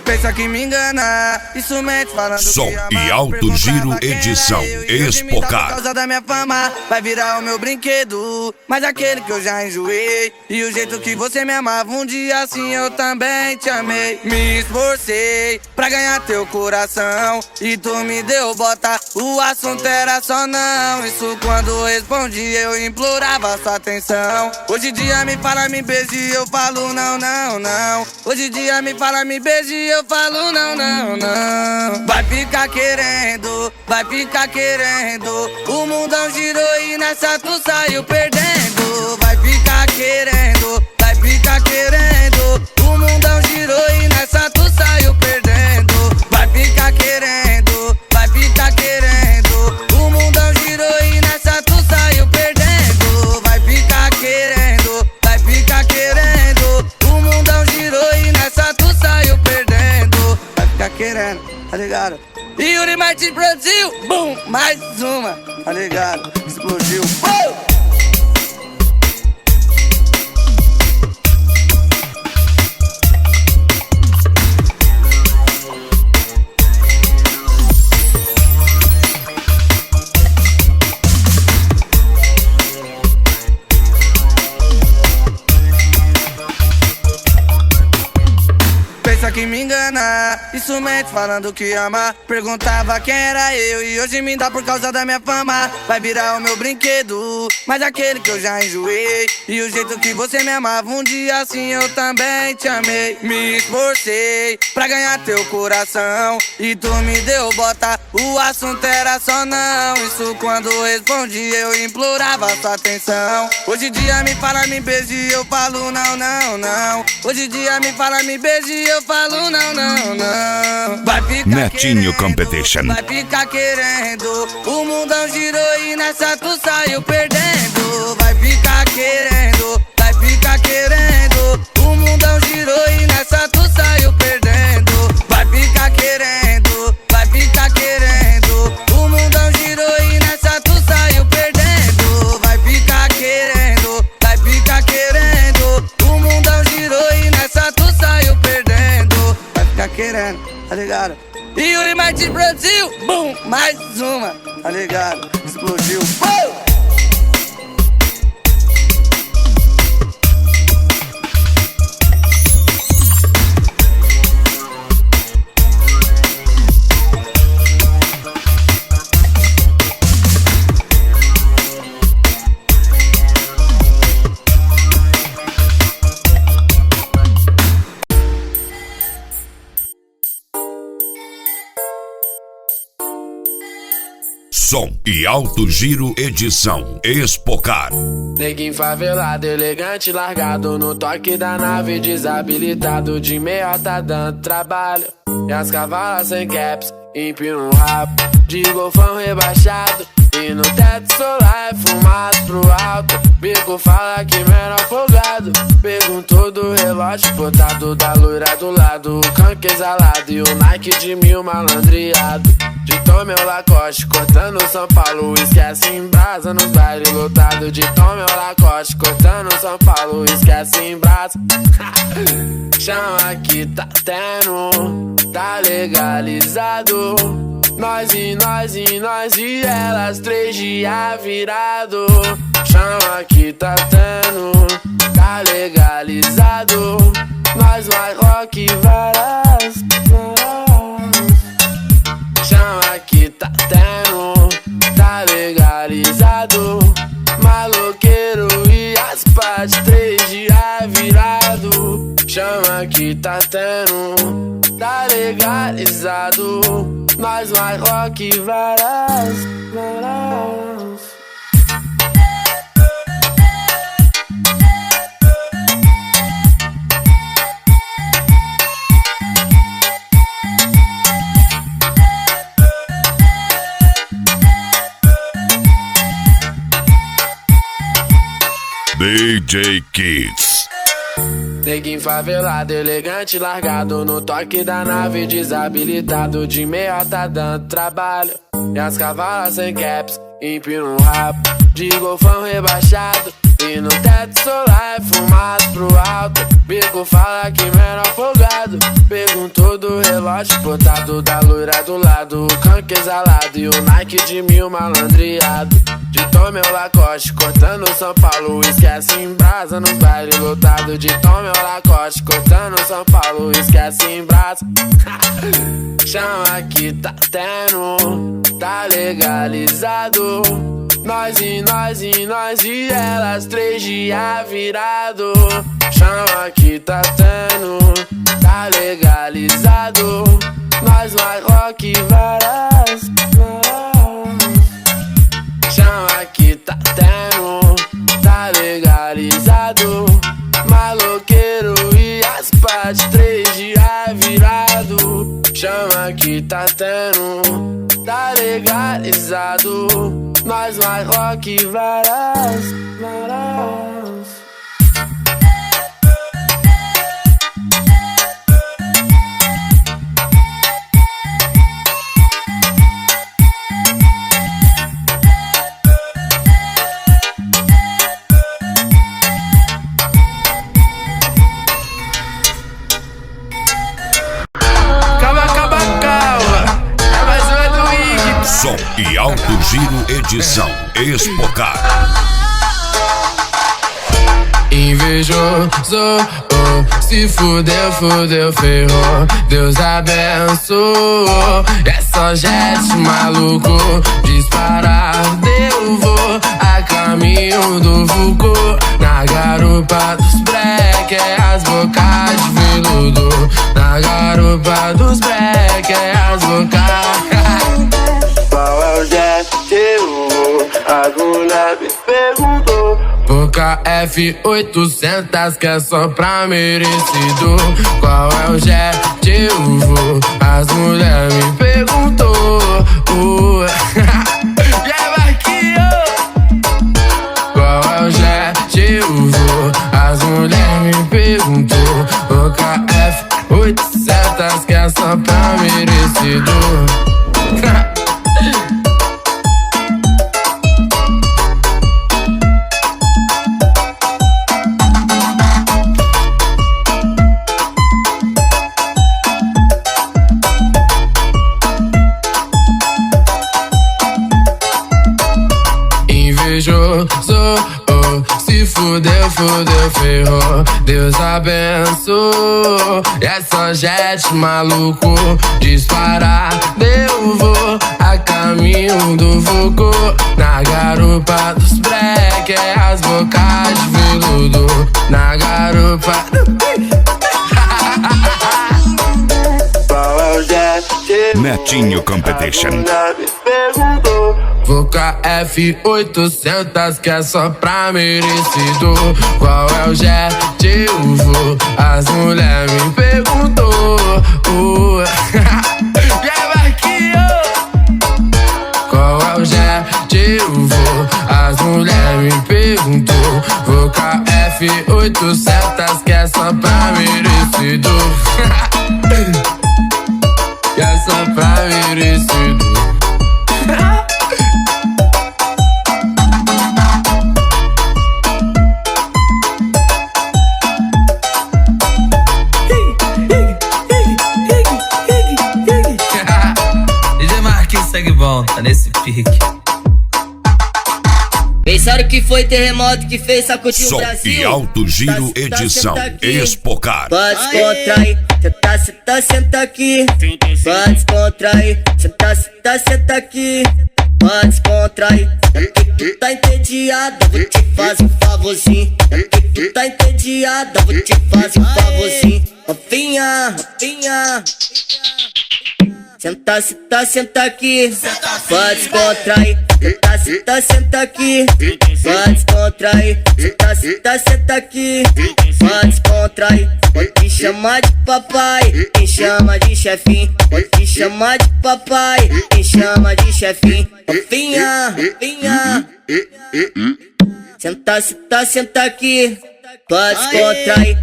Pensa que me engana, isso mente falando Som que ama. e alto giro, edição Expocar. Por causa da minha fama, vai virar o meu brinquedo, mas aquele que eu já enjoei. E o jeito que você me amava, um dia assim eu também te amei. Me esforcei pra ganhar teu coração e tu me deu bota, o assunto era só não. Isso quando respondi eu implorava sua atenção. Hoje em dia me fala, me beije e eu falo não, não, não. Hoje em dia me fala, me beije e eu falo não, não, não. Vai ficar querendo, vai ficar querendo. O mundão girou e nessa tu saiu perdendo. Vai ficar querendo, vai ficar querendo. O mundão girou e nessa tu saiu perdendo. Vai ficar querendo, vai ficar querendo. O mundão girou e nessa tu saiu perdendo. Vai ficar querendo, vai ficar querendo. O mundão girou e nessa tu saiu perdendo. Vai ficar querendo, tá ligado? Yuri Martins Brasil, bum, mais uma, tá ligado? Explodiu, que me engana, isso mente falando que ama. Perguntava quem era eu e hoje me dá por causa da minha fama. Vai virar o meu brinquedo, mas aquele que eu já enjoei. E o jeito que você me amava, um dia assim eu também te amei. Me esforcei pra ganhar teu coração e tu me deu bota, o assunto era só não. Isso quando respondi eu implorava sua atenção. Hoje em dia me fala, me beije e eu falo não, não, não. Hoje em dia me fala, me beije e eu falo não, não, não. Vai ficar Netinho querendo, Competition. vai ficar querendo. O mundão girou e nessa tu saiu perdendo. Vai ficar querendo, vai ficar querendo. O mundão girou e nessa tu saiu perdendo. Vai ficar querendo, vai ficar querendo. O mundão girou e nessa tu saiu perdendo. Vai ficar querendo, vai ficar querendo. O mundão girou e nessa tu saiu perdendo. Vai ficar querendo, tá ligado? Yuri Martins Brasil, bum, mais uma, tá ligado? Explodiu, Som e alto giro, edição Expocar. Neguinho favelado, elegante, largado no toque da nave, desabilitado de meia tá dando trabalho. E as cavalas sem caps, empina um rabo de golfão rebaixado. E no teto solar é fumado pro alto. Bico fala que menor folgado. Perguntou do relógio botado da loira do lado. O canque exalado e o Nike de 1000 malandreado. De Tom meu Lacoste, cortando São Paulo. Esquece em brasa nos bailes lotados. De Tom meu Lacoste, cortando São Paulo. Esquece em brasa. Chama que tá tendo, tá legalizado. Nós e nós e nós e elas 3 dias virado. Chama que tá tendo, tá legalizado. Nós vai rock varas. Chama que tá tendo, tá legalizado. Maloqueiro e as partes 3 dias virado. Chama que tá tendo, tá legalizado. Nós vai rock varas, varas. DJ Kids. Neguinho favelado, elegante, largado no toque da nave, desabilitado. De meia tá dando trabalho. E as cavalas sem caps, empina um rabo. De golfão rebaixado. E no teto solar é fumado pro alto. Bico fala que menor folgado. Perguntou do relógio botado da loira do lado. O canque exalado e o Nike de 1000 malandreado. De Tom meu Lacoste, cortando São Paulo. Esquece em brasa nos bailes lotados. De Tom meu Lacoste, cortando São Paulo. Esquece em brasa. Chama que tá tendo, tá legalizado. Nós e nós e nós e elas 3 dias virado. Chama que tá tendo, tá legalizado. Nós vai rock varas, varas. Chama que tá tendo, tá legalizado. Maloqueiro e as partes 3 dias virado. Chama que tá tendo, tá legalizado. Nós vai rock varas, varas. Som e Alto Giro Edição Expocar. Invejoso, oh, se fudeu, fudeu, ferrou. Deus abençoou. É só jet maluco, disparado eu vou. A caminho do vulcão, na garupa dos break, é as bocas de veludo. Na garupa dos break, é as bocas. Qual é o jet que eu vou? A mulher me perguntou. Boca F800 que é só pra merecido. Qual é o jet que eu vou? As mulher me perguntou. Qual é o jet que eu vou? As mulher me perguntou. Boca F800 que é só pra merecido. Oh, se fudeu, fudeu, ferrou. Deus abençoou. É só jet maluco, disparar, eu vou. A caminho do vulcão, na garupa dos break, é as bocas de veludo. Na garupa Netinho Competition. Boca F800 que é só pra merecido. Qual é o jet que eu vou? As mulher me perguntou. Qual é o jet que eu vou. As mulheres me perguntou. Vou com a F800 que é só pra merecedor. Que é só pra merecedor. Segue bom, tá nesse pique. Pensaram que foi terremoto que fez sacudir o Brasil. E Alto Giro edição Expocar. Pode descontrair, senta aqui. Pode descontrair, senta aqui. Pode descontrair, tu tá entediada, vou te fazer um favorzinho. Tu tá entediada, vou te fazer um favorzinho. Novinha, novinha. Senta aqui. Pode descontrair, senta aqui. Pode descontrair, senta aqui. Pode descontrair, pode te chamar de papai, me chama de chefinho. Pode te chamar de papai, me chama de chefinho. Novinha, novinha. Senta aqui. Pode descontrair,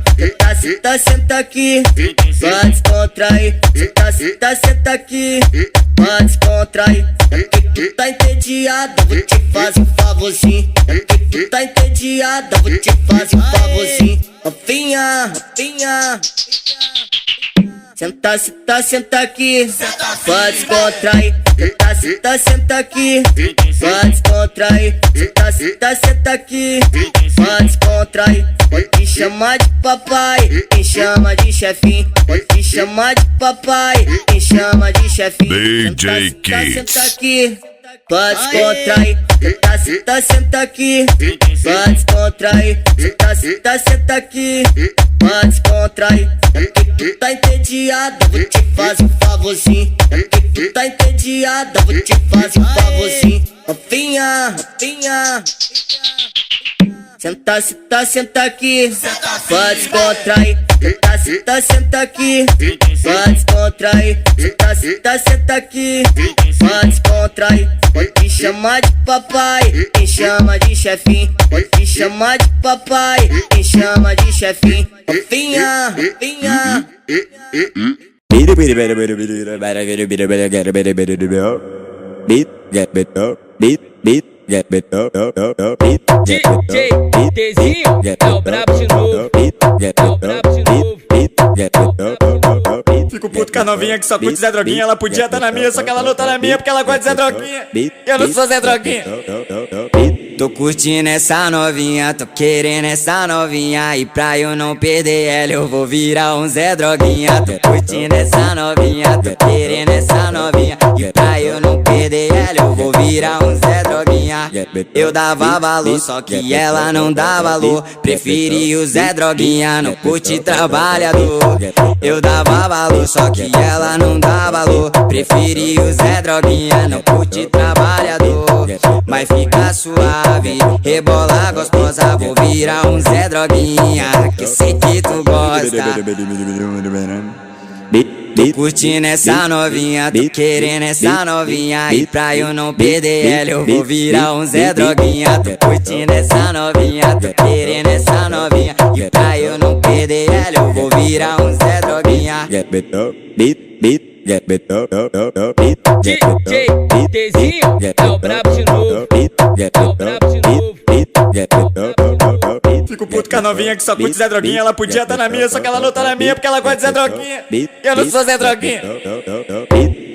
senta aqui. Pode descontrair, senta aqui. Pode descontrair, tu tá entediada, vou te fazer um favorzinho. Tu tá entediada, vou te fazer um favorzinho. Novinha, novinha. Senta aqui. Pode descontrair, senta aqui. Pode descontrair, senta aqui. Pode descontrair, pode te chamar de papai, me chama de chefinho. Pode te chamar de papai, me chama de chefinho. DJ Kids. Senta aqui. Pode descontrair, senta aqui. Pode descontrair, senta aqui. Pode descontrair, tu tá entediada, vou te fazer um favorzinho. Tu tá entediada, vou te fazer um favorzinho. Novinha, novinha. Senta aqui. Pode descontrair, senta aqui. Pode descontrair, senta aqui. Pode descontrair, pode te chamar de papai, me chama de chefinho. Pode te chamar de papai, me chama de chefinho. Novinha, novinha. DJ Dezinho é o brabo de novo. É o brabo de novo. Fico puto com a novinha que só curte Zé Droguinha. Ela podia estar na minha, só que ela não tá na minha porque ela gosta de Zé Droguinha. Eu não sou Zé Droguinha. Tô curtindo essa novinha, tô querendo essa novinha. E pra eu não perder ela eu vou virar um Zé Droguinha. Tô curtindo essa novinha, tô querendo essa novinha. E pra eu não perder ela eu vou virar um Zé Droguinha. Eu dava valor, só que ela não dá valor. Preferi o Zé Droguinha, não curte trabalhador. Eu dava valor, só que ela não dá valor. Preferi o Zé Droguinha, não curte trabalhador. Mas fica suave, rebola gostosa. Vou virar um Zé Droguinha, que sei que tu gosta. Tô curtindo essa novinha, tô querendo essa novinha. E pra eu não perder ela eu vou virar um Zé Droguinha. Tô curtindo essa novinha, tô querendo essa novinha. E pra eu não perder ela eu vou virar um Zé Droguinha. DJ Dezinho é o brabo de novo. É o brabo de novo. Fico puto com a novinha que só curte Zé Droguinha. Ela podia estar na minha, só que ela não tá na minha porque ela gosta de Zé Droguinha. Eu não sou Zé Droguinha.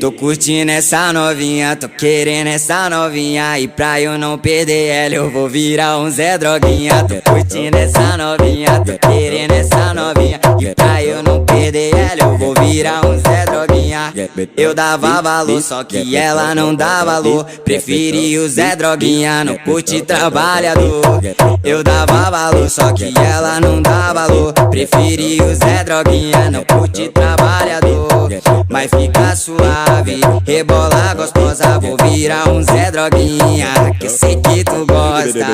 Tô curtindo essa novinha, tô querendo essa novinha. E pra eu não perder ela eu vou virar um Zé Droguinha. Tô curtindo essa novinha, tô querendo essa novinha. E pra eu não perder ela eu vou virar um Zé Droguinha. Eu dava valor, só que ela não dá valor. Preferi o Zé Droguinha, não curte trabalhador. Eu dava valor, só que ela não dá valor. Preferi o Zé Droguinha, não curte trabalhador. mas fica suave. Rebola gostosa, vou virar um Zé Droguinha, que sei que tu gosta.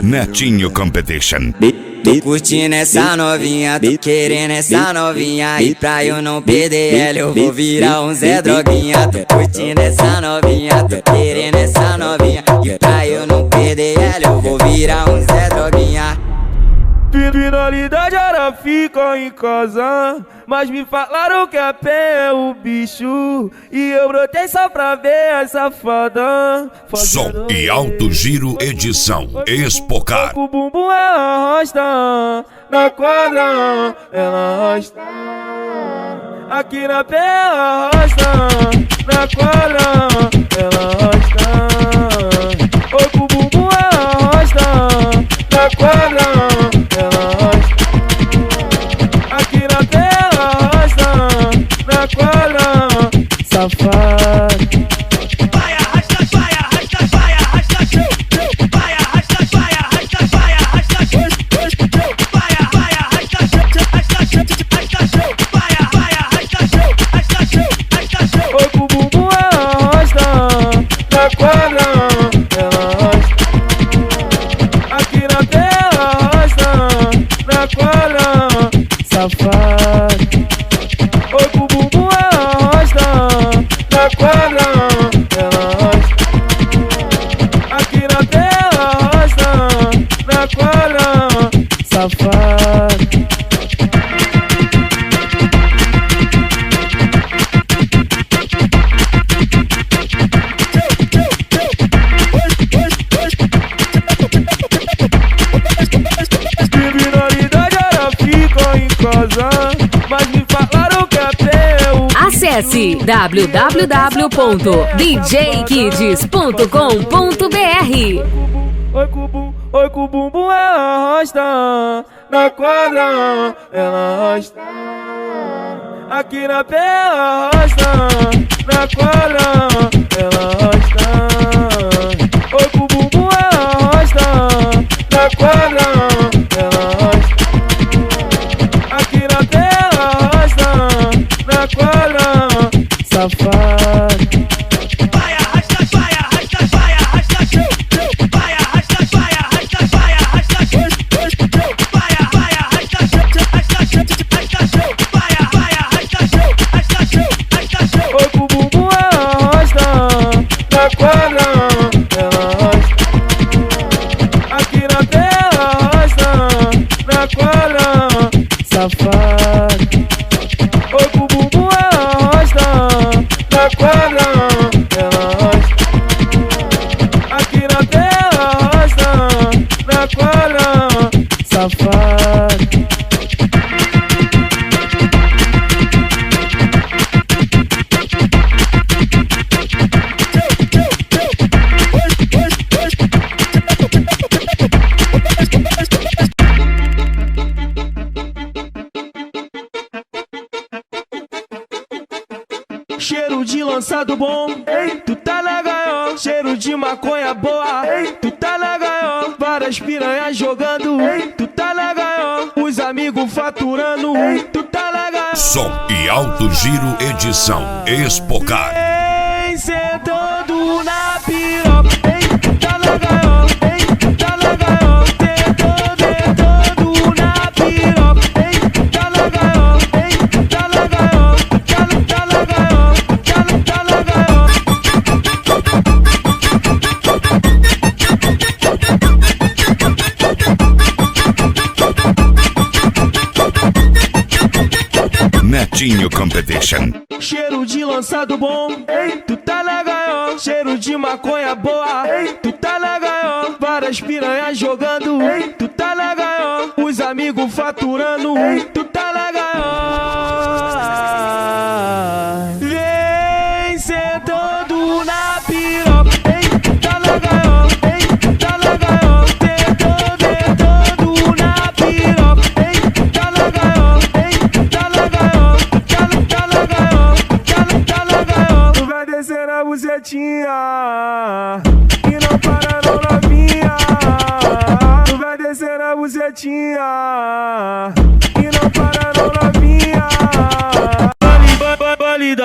Netinho Competition. Tô curtindo essa novinha, tô querendo essa novinha, e pra eu não perder ela eu vou virar um Zé Droguinha. Tô curtindo essa novinha, tô querendo essa novinha, e pra eu não perder ela eu vou virar um Zé Droguinha. Finalidade era ficar em casa, mas me falaram que a pé é o bicho, e eu brotei só pra ver a safada. Som e alto giro edição Espocar. O bumbum ela arrasta, na quadra ela arrasta, aqui na pé ela arrasta, na quadra ela arrasta. O bumbum ela arrasta, na quadra ela arrasta, aqui na tela arrasta, na quadra, safado. Vai arrasta, vai arrasta, vai arrasta, vai arrasta, vai arrasta, vai arrasta, vai arrasta, arrasta, o bumbum ela arrasta, na quadra ela arrasta, aqui na tela arrasta, na quadra, safado. O bumbum ela arrasta, na quadra ela arrasta, aqui na tela arrasta, na quadra, safado. Criminalidade era ficar em casa, mas me falaram que até eu... Acesse www.djkids.com.br. Oi com o bumbum ela arrasta, na quadra ela arrasta, aqui na pé ela arrasta, na quadra ela arrasta. Oi com o bumbum ela arrasta, na quadra ela arrasta, aqui na pé ela arrasta, na quadra, safado. Vai arrasta, vai arrasta, vai arrasta, vai arrasta, vai arrasta, vai arrasta, vai arrasta, oi com o bumbum ela arrasta, na quadra ela arrasta, aqui na tela arrasta, na quadra, safado. Oi com o bumbum ela arrasta, na quadra ela arrasta, aqui na tela arrasta, na quadra, safado. Cheiro de lançado bom, ei, tu tá na gaiola. Cheiro de maconha boa, ei, tu tá na gaiola. Várias piranhas jogando, ei, tu tá na gaiola. Os amigos faturando, ei, tu tá na gaiola. Som e alto giro edição Espocar. Ei, sentando na piroca, ei, tu tá na gaiola, ei, tu tá na gaiola. Sentando na piroca, ei, tu tá na gaiola, ei, tu tá na gaiola, tá na gaiola. Netinho Competition. Cheiro de lançado bom, ei, tu tá na gaiola. Cheiro de maconha boa, ei, tu tá na gaiola. Várias piranhas jogando, ei, tu tá na gaiola. Os amigos faturando, ei, tu tá na gaiola. Vem sentando na piroca, ei, tu tá na gaiola, ei, tu tá na gaiola. Sentando na piroca, ei, tu tá na gaiola, ei, tu tá na gaiola. Tu vai descer na bucetinha e não para não novinha. Tu vai descer na bucetinha e não para não novinha.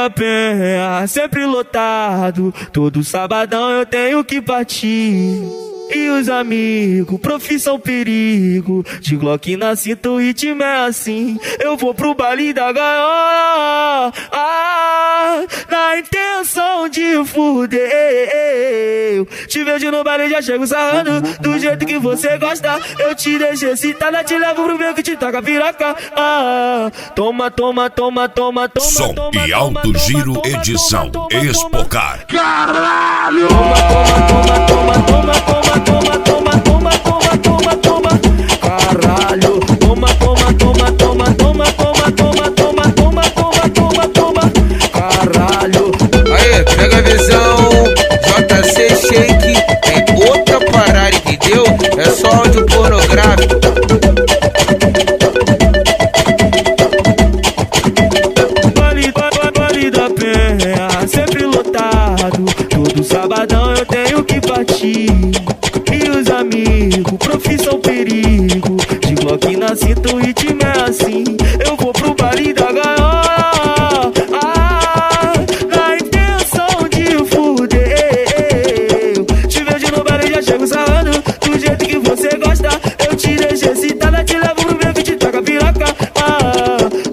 da Penha, sempre lotado. Todo sabadão eu tenho que partir. E os amigos, profissão perigo. De Glock na cinta, o ritmo é assim. Eu vou pro baile da gaiola, na intenção de fuder. Te vejo no baile, já chego sarrando do jeito que você gosta. Eu te deixo excitada, te levo pro meio que te taca piroca. Toma, toma, toma, toma, toma. Som e Alto Giro edição Expocar. Caralho! Toma, toma, toma, toma, toma, toma, toma, toma, toma, toma, toma. Caralho! Toma, toma, toma, toma, toma, toma, toma, toma, toma, toma, toma, toma. Caralho! Aí, pega a visão, JC Shake é outra parada, entendeu? É só áudio pornográfico. Baile da Penha, sempre lotado. Todo sabadão eu tenho que partir. E os amigos, profissão perigo. De Glock na cinta, o ritmo é assim. Eu vou pro baile da gaiola, na intenção de fuder. Te vejo no baile, já chego sarrando do jeito que você gosta. Eu te deixo excitada, te levo pro meio que te taca piroca.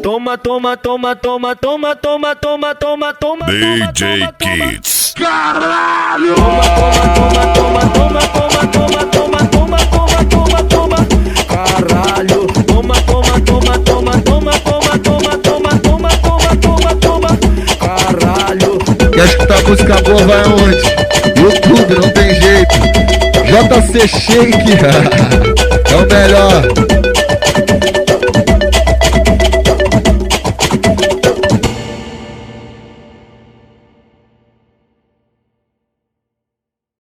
Toma, toma, toma, toma, toma, toma, toma, toma, toma. DJ Kids. Caralho! Toma, toma, toma, toma, toma, toma, toma, toma, toma, toma, toma. Caralho! Toma, toma, toma, toma, toma, toma, toma, toma, toma, toma, toma, toma. Caralho! Quer escutar música boa, vai aonde? YouTube, não tem jeito. JC Shake é o melhor.